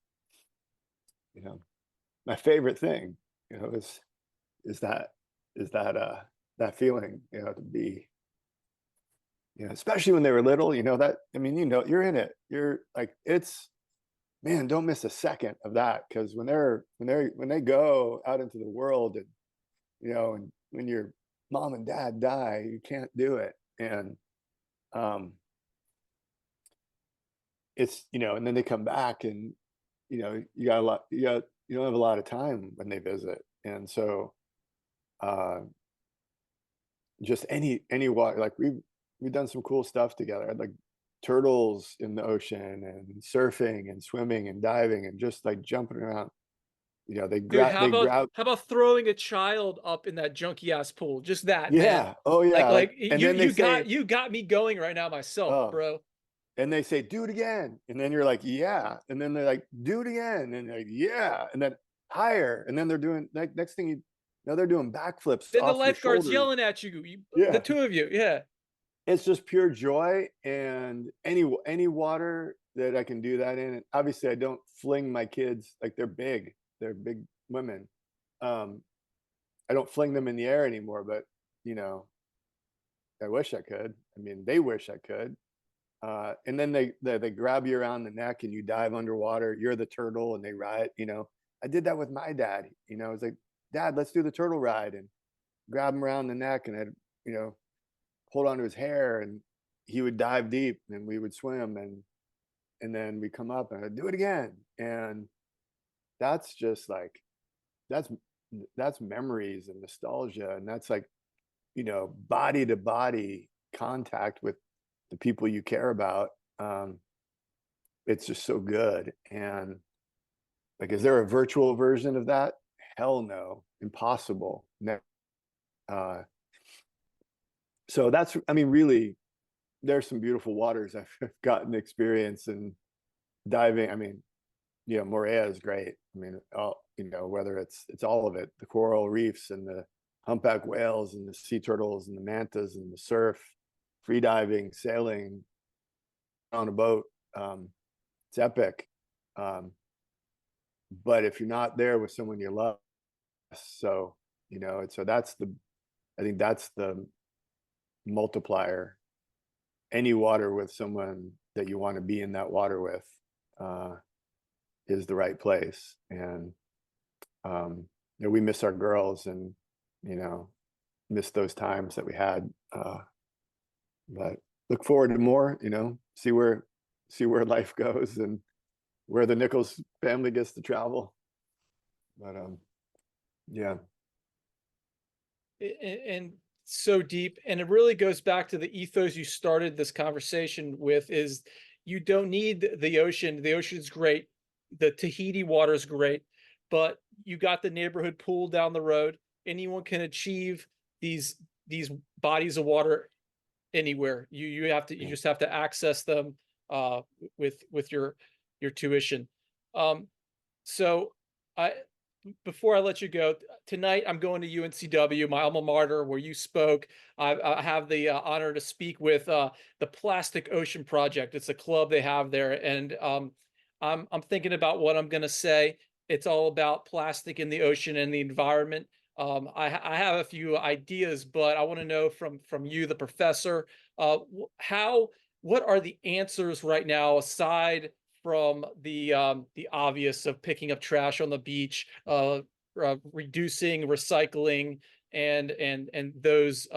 you know, my favorite thing, is that that feeling, to be, especially when they were little, that I mean, you're in it. You're like, it's, man, don't miss a second of that, because when they go out into the world, and and when your mom and dad die, you can't do it. And um it's, and then they come back, and you got a lot, you don't have a lot of time when they visit. And so uh just any water, like we've done some cool stuff together, like turtles in the ocean, and surfing and swimming and diving and just like jumping around. Dude, They grab. how about throwing a child up in that junky ass pool? Just that, man. Yeah, oh yeah, Like like, and then they say, you got me going right now myself, oh, bro. and they say, do it again. And then you're like, yeah. And then they're like, do it again. And they're like, yeah. And then higher. And then they're doing, like, next thing they're doing backflips Then the off your lifeguard's shoulders. yelling at you, the Yeah. two of you. Yeah. It's just pure joy. And any water that I can do that in. And obviously I don't fling my kids, like, they're big women. Um, I don't fling them in the air anymore, but I wish I could. I mean, they wish I could. And then they grab you around the neck and you dive underwater. You're the turtle and they ride. I did that with my dad. I was like, Dad, let's do the turtle ride, and grab him around the neck, and I'd hold onto his hair, and he would dive deep, and we would swim, and then we come up, and I'd do it again. And that's just like, that's that's memories and nostalgia, and that's like, body to body contact with the people you care about. It's just so good. And like, is there a virtual version of that? Hell no, impossible. No. Uh, so that's, I mean, really, there's some beautiful waters I've gotten experience in diving. I mean, Morea is great. I mean, whether it's all of it, the coral reefs and the humpback whales and the sea turtles and the mantas and the surf, free diving, sailing on a boat. It's epic. Um, but if you're not there with someone you love, so, so I think that's the multiplier. Any water with someone that you want to be in that water with, is the right place. And we miss our girls, and miss those times that we had, but look forward to more. See where life goes, and where the Nichols family gets to travel. But yeah. And so deep, and it really goes back to the ethos you started this conversation with, is you don't need the ocean. The ocean's great, the Tahiti water is great, but you got the neighborhood pool down the road. Anyone can achieve these bodies of water anywhere. You just have to access them with your tuition. So I before I let you go, tonight I'm going to UNCW, my alma mater, where you spoke. I have the honor to speak with the Plastic Ocean Project. It's a club they have there, and I'm thinking about what I'm going to say. It's all about plastic in the ocean and the environment. I have a few ideas, but I want to know from you, the professor, how what are the answers right now aside from the obvious of picking up trash on the beach, reducing, recycling, and those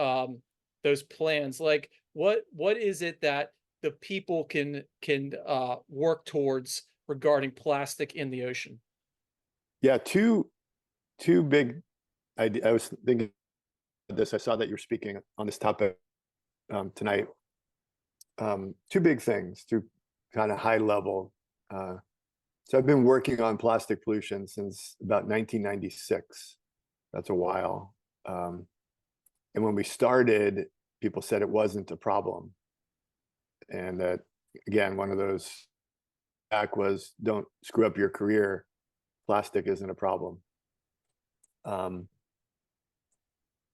plans. Like what is it that the people can work towards regarding plastic in the ocean? Yeah, two big ideas. I was thinking of this. I saw that you're speaking on this topic tonight. Two big things, two kind of high level. So I've been working on plastic pollution since about 1996. That's a while. And when we started, people said it wasn't a problem. And that, again, one of those back was don't screw up your career. Plastic isn't a problem. And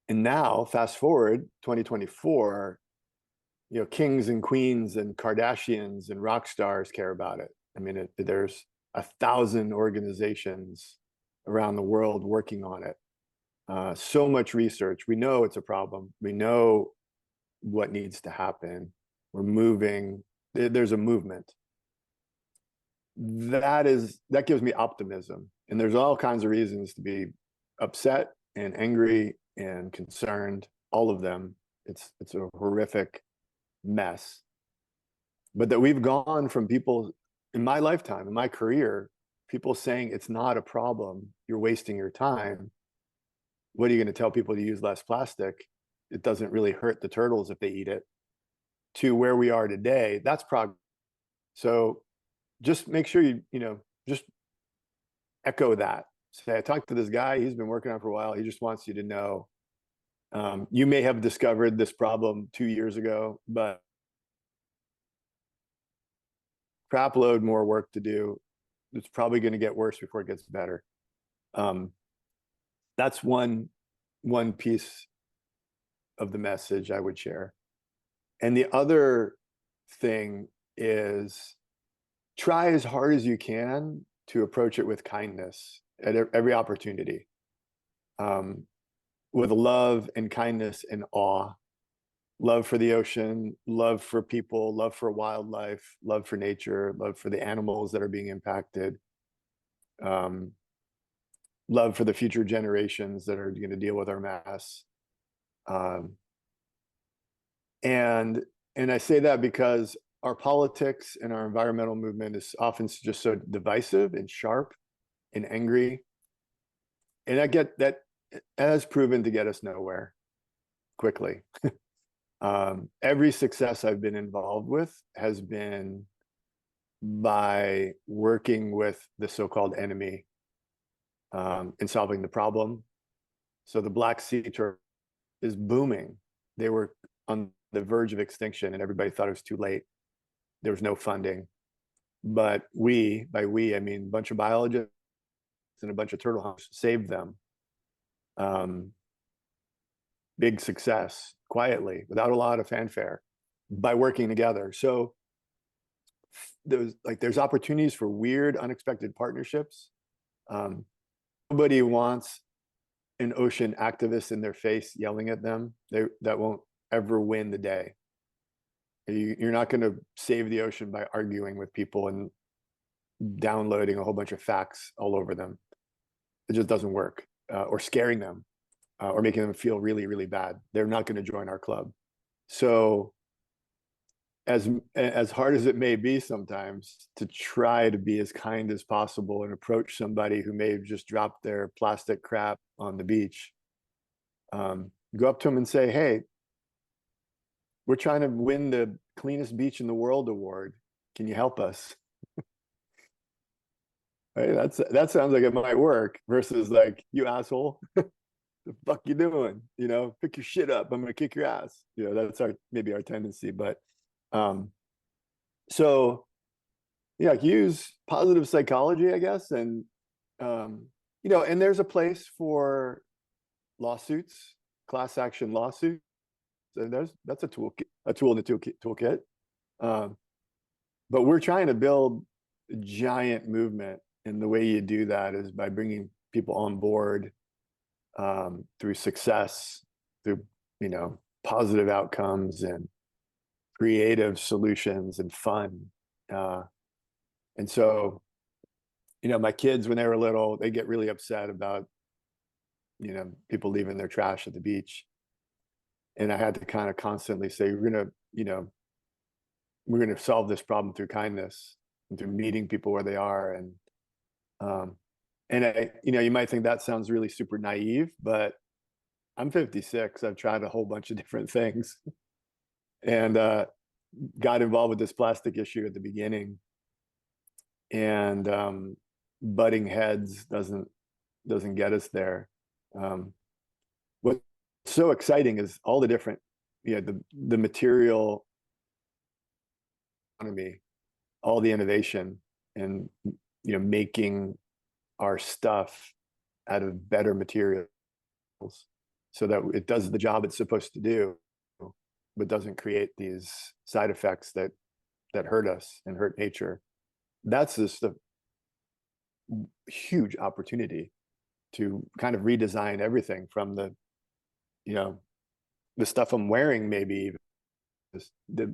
now, fast forward 2024, kings and queens and Kardashians and rock stars care about it. I mean, there's 1,000 organizations around the world working on it. So much research. We know it's a problem. We know what needs to happen. We're moving. There's a movement. That gives me optimism. And there's all kinds of reasons to be upset and angry and concerned. All of them. It's a horrific mess. But that we've gone from people in my lifetime, in my career, people saying it's not a problem, you're wasting your time. What are you going to tell people to use less plastic? It doesn't really hurt the turtles if they eat it. To where we are today, that's progress. So just make sure just echo that. Say, I talked to this guy, he's been working on it for a while. He just wants you to know. You may have discovered this problem 2 years ago, but crap load more work to do. It's probably going to get worse before it gets better. That's one piece of the message I would share. And the other thing is try as hard as you can to approach it with kindness at every opportunity, with love and kindness and awe. Love for the ocean, love for people, love for wildlife, love for nature, love for the animals that are being impacted, love for the future generations that are going to deal with our mess. And I say that because our politics and our environmental movement is often just so divisive and sharp and angry. And I get that has proven to get us nowhere quickly. Every success I've been involved with has been by working with the so-called enemy in solving the problem. So the Black Sea turtle is booming. They were on the verge of extinction and everybody thought it was too late. There was no funding. But by we, I mean a bunch of biologists and a bunch of turtle hunters saved them. Big success, quietly, without a lot of fanfare, by working together. So there's opportunities for weird, unexpected partnerships. Nobody wants an ocean activist in their face yelling at them. That won't ever win the day. You're not going to save the ocean by arguing with people and downloading a whole bunch of facts all over them. It just doesn't work. Or scaring them. Or making them feel really, really bad. They're not going to join our club. So as hard as it may be sometimes, to try to be as kind as possible and approach somebody who may have just dropped their plastic crap on the beach, go up to them and say, hey, we're trying to win the cleanest beach in the world award. Can you help us? Right? That sounds like it might work versus like, you asshole. The fuck you doing? Pick your shit up. I'm gonna kick your ass. That's maybe our tendency. But so yeah, use positive psychology, I guess, and and there's a place for lawsuits, class action lawsuits, and that's a tool in the toolkit. Um, but we're trying to build a giant movement, and the way you do that is by bringing people on board, through success, through positive outcomes and creative solutions and fun. And so, my kids, when they were little, they get really upset about people leaving their trash at the beach, and I had to kind of constantly say, we're gonna solve this problem through kindness and through meeting people where they are. Um, and you might think that sounds really super naive, but I'm 56. I've tried a whole bunch of different things, and got involved with this plastic issue at the beginning. And butting heads doesn't get us there. What's so exciting is all the different, the material economy, all the innovation, and making our stuff out of better materials so that it does the job it's supposed to do, but doesn't create these side effects that hurt us and hurt nature. That's just a huge opportunity to kind of redesign everything, from the stuff I'm wearing, maybe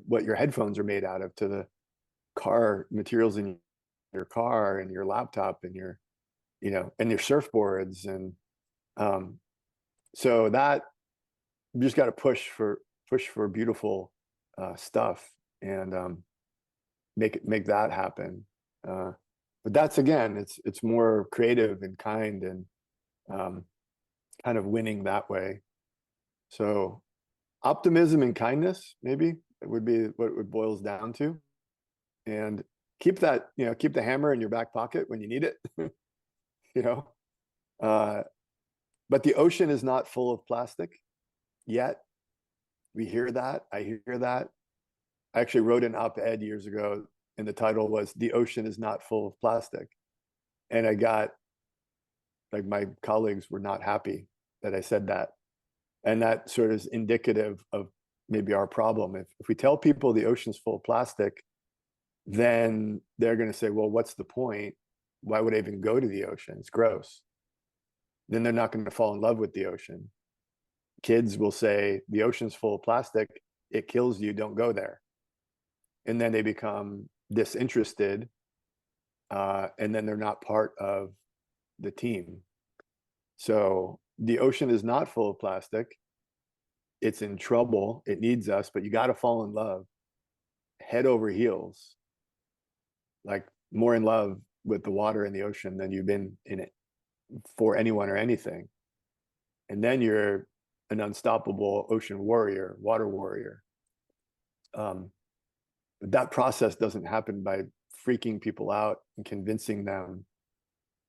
what your headphones are made out of, to the car materials in your car and your laptop and your and your surfboards. And so that you just got to push for beautiful stuff, and make that happen. But that's, again, it's more creative and kind, and kind of winning that way. So optimism and kindness, maybe, it would be what it boils down to. And keep that, keep the hammer in your back pocket when you need it. But the ocean is not full of plastic yet. We hear that. I hear that. I actually wrote an op-ed years ago, and the title was "The Ocean is Not Full of Plastic." And I got, like, my colleagues were not happy that I said that. And that sort of is indicative of maybe our problem. If we tell people the ocean's full of plastic, then they're going to say, well, what's the point? Why would I even go to the ocean? It's gross. Then they're not going to fall in love with the ocean. Kids will say, the ocean's full of plastic, it kills you, don't go there. And then they become disinterested, and then they're not part of the team. So the ocean is not full of plastic. It's in trouble. It needs us, but you got to fall in love, head over heels, like more in love with the water and the ocean than you've been in it for anyone or anything. And then you're an unstoppable ocean warrior, water warrior. But that process doesn't happen by freaking people out and convincing them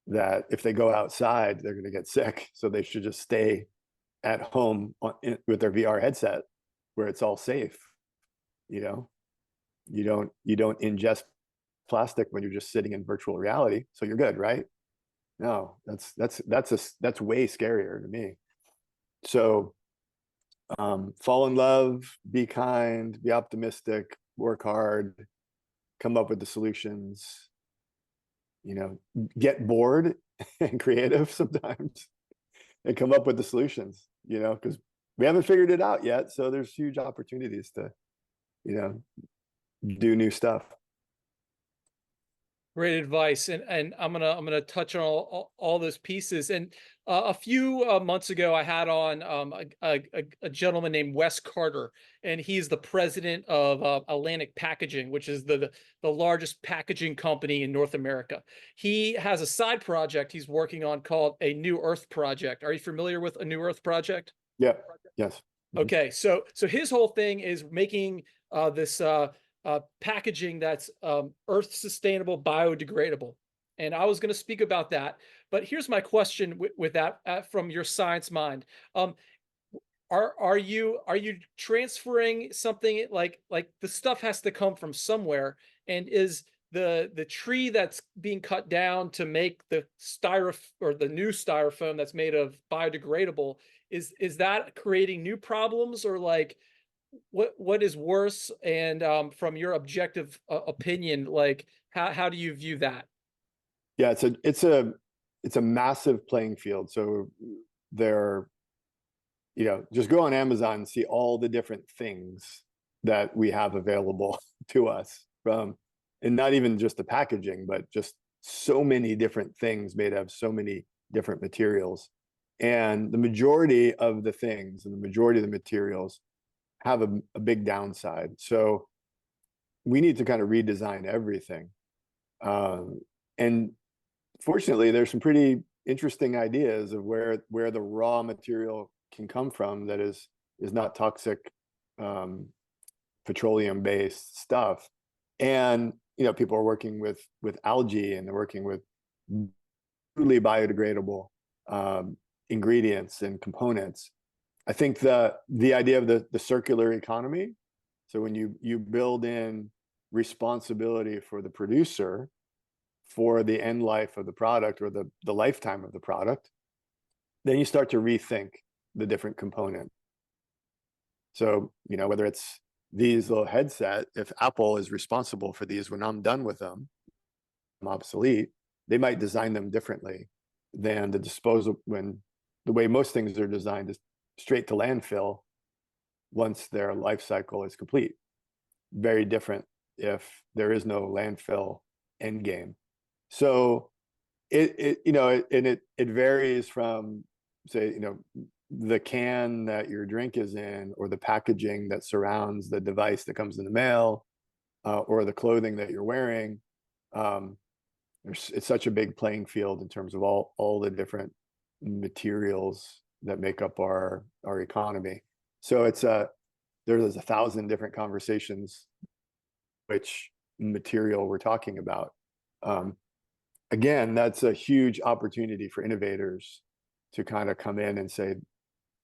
that if they go outside, they're going to get sick. So they should just stay at home with their VR headset where it's all safe. You don't ingest plastic when you're just sitting in virtual reality. So you're good, right? No, that's way scarier to me. So fall in love, be kind, be optimistic, work hard, come up with the solutions, get bored and creative sometimes, and come up with the solutions, because we haven't figured it out yet. So there's huge opportunities to, do new stuff. Great advice, and I'm gonna touch on all those pieces. And a few months ago, I had on a gentleman named Wes Carter, and he's the president of Atlantic Packaging, which is the largest packaging company in North America. He has a side project he's working on called a New Earth Project. Are you familiar with a New Earth Project? Yeah. Yes. Okay, so his whole thing is making this packaging that's earth sustainable, biodegradable. And I was going to speak about that, but here's my question with that from your science mind. Are you transferring something like the stuff has to come from somewhere, and is the tree that's being cut down to make the or the new styrofoam that's made of biodegradable, is that creating new problems, or like what is worse? And from your objective opinion, like how do you view that? Yeah, it's a massive playing field. So there, just go on Amazon and see all the different things that we have available to us from, and not even just the packaging, but just so many different things made of so many different materials. And the majority of the things and the majority of the materials have a big downside. So we need to kind of redesign everything. And fortunately, there's some pretty interesting ideas of where the raw material can come from that is not toxic, petroleum based stuff. And people are working with algae, and they're working with truly biodegradable ingredients and components. I think the idea of the circular economy, so when you build in responsibility for the producer for the end life of the product, or the lifetime of the product, then you start to rethink the different components. So, whether it's these little headset, if Apple is responsible for these when I'm done with them, I'm obsolete, they might design them differently than the disposal, when the way most things are designed is straight to landfill once their life cycle is complete. Very different if there is no landfill end game. So it varies from, say, the can that your drink is in, or the packaging that surrounds the device that comes in the mail, or the clothing that you're wearing. It's such a big playing field in terms of all the different materials that make up our economy. So there's 1,000 different conversations which material we're talking about. Again, that's a huge opportunity for innovators to kind of come in and say,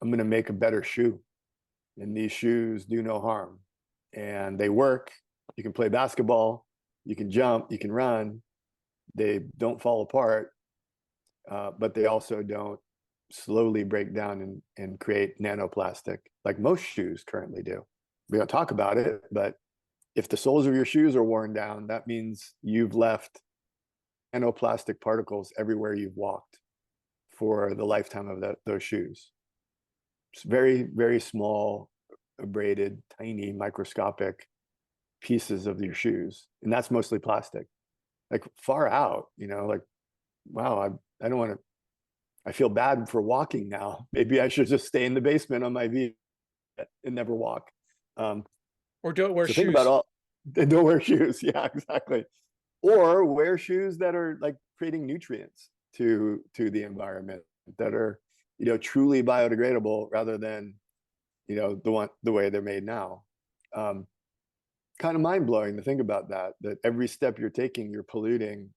I'm going to make a better shoe, and these shoes do no harm, and they work. You can play basketball, you can jump, you can run. They don't fall apart, but they also don't slowly break down and create nanoplastic like most shoes currently do. We don't talk about it, but if the soles of your shoes are worn down, that means you've left nanoplastic particles everywhere you've walked for the lifetime of those shoes. It's very, very small, abraded, tiny, microscopic pieces of your shoes. And that's mostly plastic. Like far out, like, wow, I don't want to, I feel bad for walking now. Maybe I should just stay in the basement on my V and never walk. Or don't wear so shoes. Think about don't wear shoes. Yeah, exactly. Or wear shoes that are like creating nutrients to the environment, that are truly biodegradable, rather than the way they're made now. Kind of mind-blowing to think about that every step you're taking, you're polluting,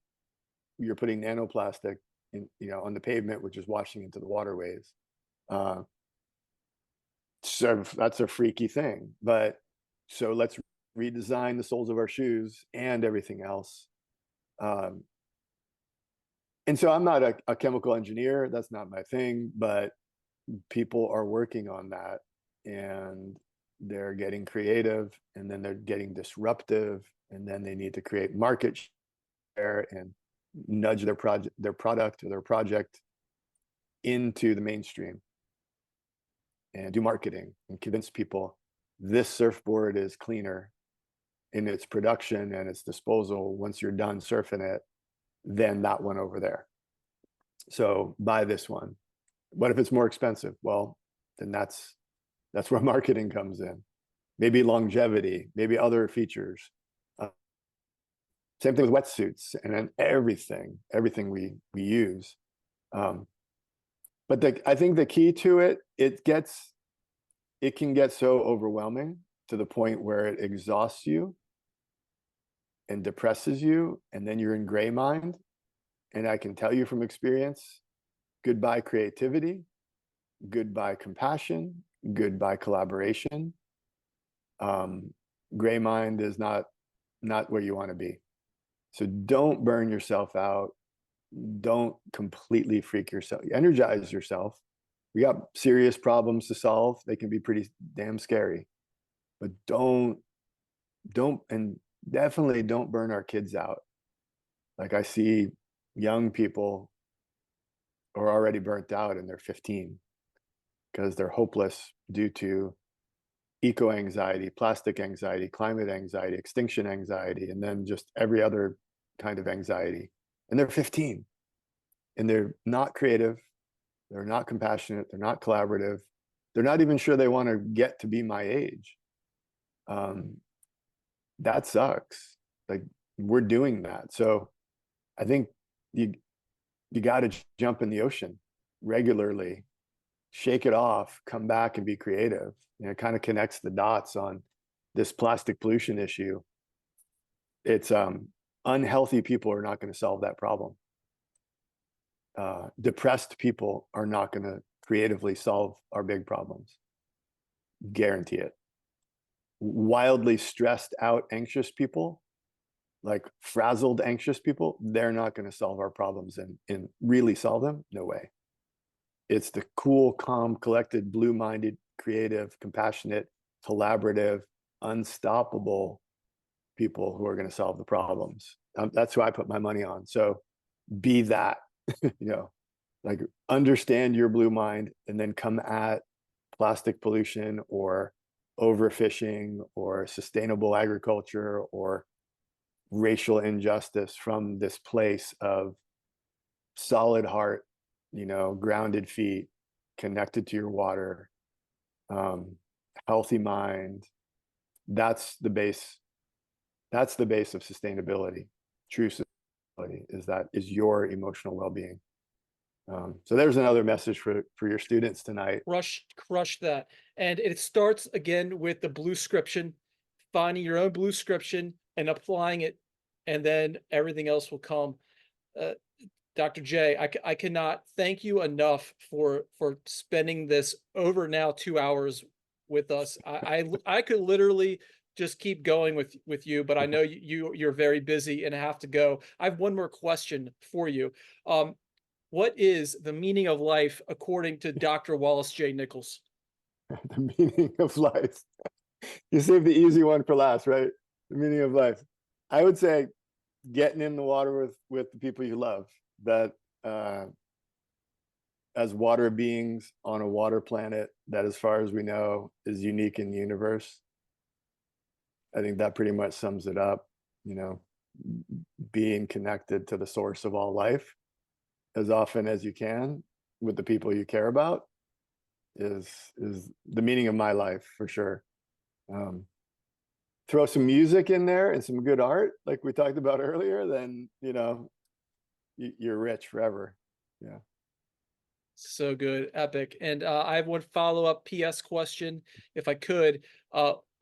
you're putting nanoplastic in on the pavement, which is washing into the waterways. So that's a freaky thing. But so let's redesign the soles of our shoes and everything else. And so I'm not a chemical engineer. That's not my thing, but people are working on that, and they're getting creative, and then they're getting disruptive, and then they need to create market share and nudge their product or their project into the mainstream, and do marketing and convince people this surfboard is cleaner in its production and its disposal once you're done surfing it than that one over there. So buy this one. What if it's more expensive? Well, then that's where marketing comes in. Maybe longevity, maybe other features. Same thing with wetsuits and everything we use. But I think the key to it can get so overwhelming to the point where it exhausts you and depresses you, and then you're in gray mind. And I can tell you from experience, goodbye creativity, goodbye compassion, goodbye collaboration. Gray mind is not where you want to be. So don't burn yourself out. Don't completely freak yourself. Energize yourself. We got serious problems to solve. They can be pretty damn scary, but and definitely don't burn our kids out. Like I see young people are already burnt out and they're 15 because they're hopeless due to eco anxiety, plastic anxiety, climate anxiety, extinction anxiety, and then just every other kind of anxiety. And they're 15 and they're not creative. They're not compassionate. They're not collaborative. They're not even sure they want to get to be my age. That sucks. Like we're doing that. So I think you got to jump in the ocean regularly, shake it off, come back and be creative. It kind of connects the dots on this plastic pollution issue. It's unhealthy people are not going to solve that problem. Depressed people are not going to creatively solve our big problems. Guarantee it. Wildly stressed out, anxious people, like frazzled, anxious people, they're not going to solve our problems and really solve them. No way. It's the cool, calm, collected, blue-minded, creative, compassionate, collaborative, unstoppable people who are going to solve the problems. That's who I put my money on. So be that, like understand your blue mind and then come at plastic pollution or overfishing or sustainable agriculture or racial injustice from this place of solid heart, grounded feet, connected to your water, healthy mind. That's the base. That's the base of sustainability. True sustainability is your emotional well-being. So there's another message for your students tonight. Crush that. And it starts again with the Bluescription, finding your own Bluescription and applying it, and then everything else will come. Dr. J, I cannot thank you enough for spending this over now 2 hours with us. I could literally just keep going with you, but I know you're very busy and have to go. I have one more question for you. What is the meaning of life according to Dr. Wallace J. Nichols? The meaning of life. You saved the easy one for last, right? The meaning of life. I would say getting in the water with the people you love. That as water beings on a water planet that, as far as we know, is unique in the universe. I think that pretty much sums it up. Being connected to the source of all life as often as you can with the people you care about is the meaning of my life for sure. Throw some music in there and some good art, like we talked about earlier, then you're rich forever. Yeah. So good, epic. And I have one follow-up PS question, if I could.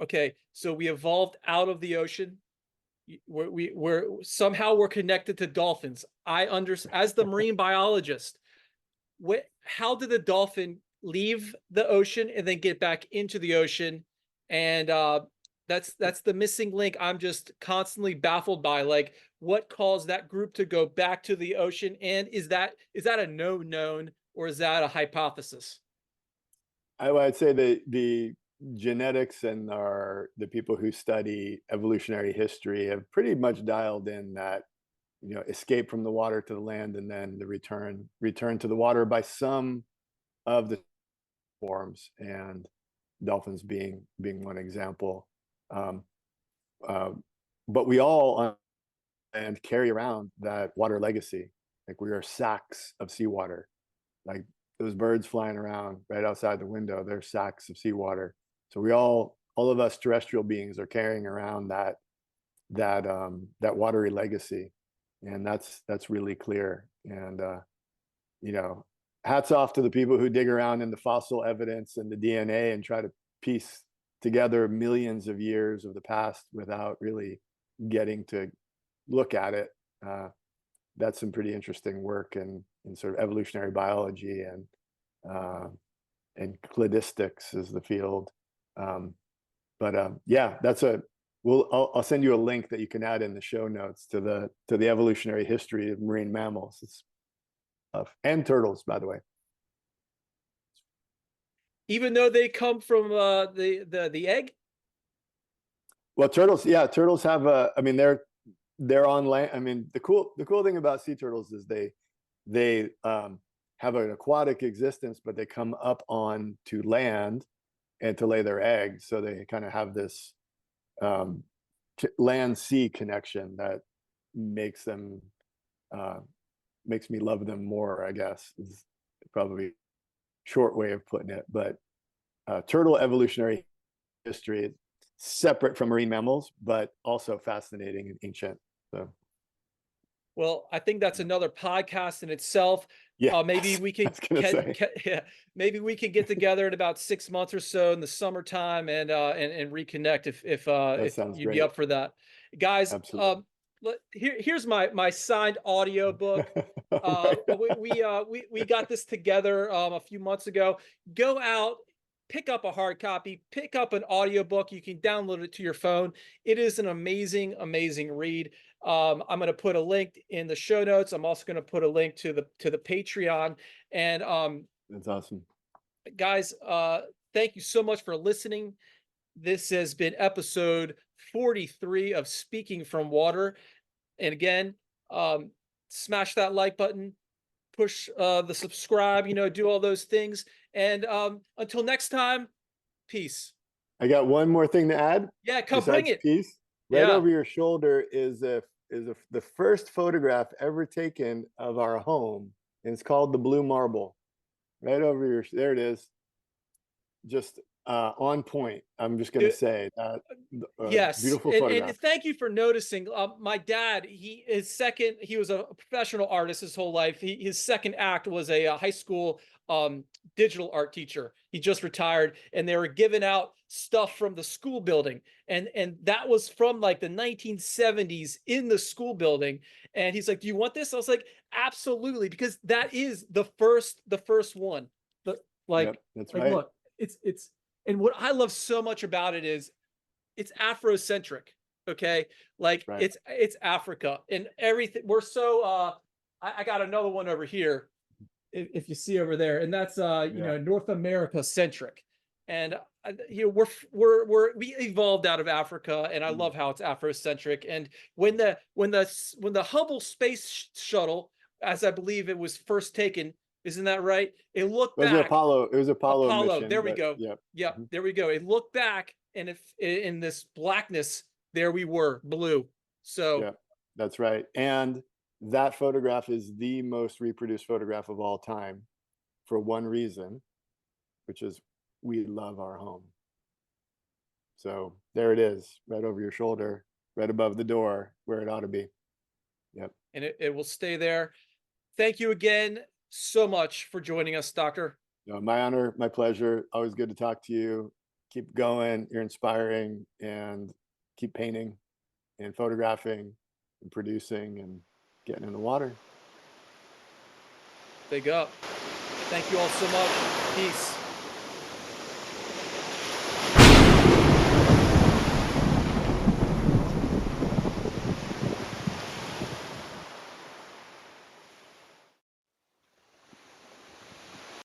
Okay, so we evolved out of the ocean. We're somehow we're connected to dolphins. As the marine biologist, how did the dolphin leave the ocean and then get back into the ocean? And that's the missing link. I'm just constantly baffled by, like, what caused that group to go back to the ocean, and is that a known, or is that a hypothesis? I'd say the genetics and the people who study evolutionary history have pretty much dialed in that escape from the water to the land and then the return to the water by some of the forms, and dolphins being one example. But we all and carry around that water legacy. Like we are sacks of seawater. Like those birds flying around right outside the window, they're sacks of seawater. So we all of us terrestrial beings are carrying around that watery legacy, and that's really clear. And hats off to the people who dig around in the fossil evidence and the DNA and try to piece together millions of years of the past without really getting to look at it. That's some pretty interesting work in sort of evolutionary biology and cladistics is the field. Yeah, that's I'll send you a link that you can add in the show notes to the evolutionary history of marine mammals. It's and turtles, by the way. Even though they come from the egg. Well, turtles, yeah, turtles have a. I mean, they're on land. I mean, the cool thing about sea turtles is they have an aquatic existence, but they come up on to land and to lay their eggs. So they kind of have this land sea connection that makes them makes me love them more, I guess, is probably a short way of putting it. But turtle evolutionary history, separate from marine mammals, but also fascinating and ancient. So, well, I think that's another podcast in itself. yeah, Maybe we could yeah, maybe we could get together in about 6 months or so in the summertime and reconnect if sounds you'd great. be up for that, guys. Absolutely. Here's my signed audio book. We got this together a few months ago. Go out, pick up a hard copy, pick up an audiobook. You can download it to your phone. It is an amazing, amazing read. I'm going to put a link in the show notes. I'm also going to put a link to the Patreon. And that's awesome, guys. Thank you so much for listening. This has been episode 43 of Speaking from Water. And again, smash that like button, push the subscribe, do all those things. And until next time, peace. I got one more thing to add. Yeah, come bring it. Peace. Right Yeah. over your shoulder is the first photograph ever taken of our home, and it's called the Blue Marble. Right over your, there it is. Just on point. I'm just going to say that. Yes, beautiful photograph. And thank you for noticing. My dad, he was a professional artist his whole life. His second act was a high school digital art teacher. He just retired, and they were giving out stuff from the school building, and that was from like the 1970s in the school building. And he's like, "Do you want this?" I was like, "Absolutely," because that is the first one. Yep, that's right. Look, it's and what I love so much about it is it's Afrocentric. Okay. Like right. it's Africa and everything. We're so I got another one over here. If you see over there, and that's North America centric. And we evolved out of Africa, and I love how it's Afrocentric. And when the Hubble space shuttle, as I believe it was first taken, isn't that right? It looked back. It was Apollo mission. There we go. Yep. Yep. There we go. It looked back, and if in this blackness, there we were, blue. So yeah, that's right. And that photograph is the most reproduced photograph of all time for one reason, which is we love our home. So there it is, right over your shoulder, right above the door, where it ought to be. Yep. And it will stay there. Thank you again so much for joining us, Doctor. No, my honor, my pleasure. Always good to talk to you. Keep going. You're inspiring, and keep painting and photographing and producing and getting in the water. Big up. Thank you all so much. Peace.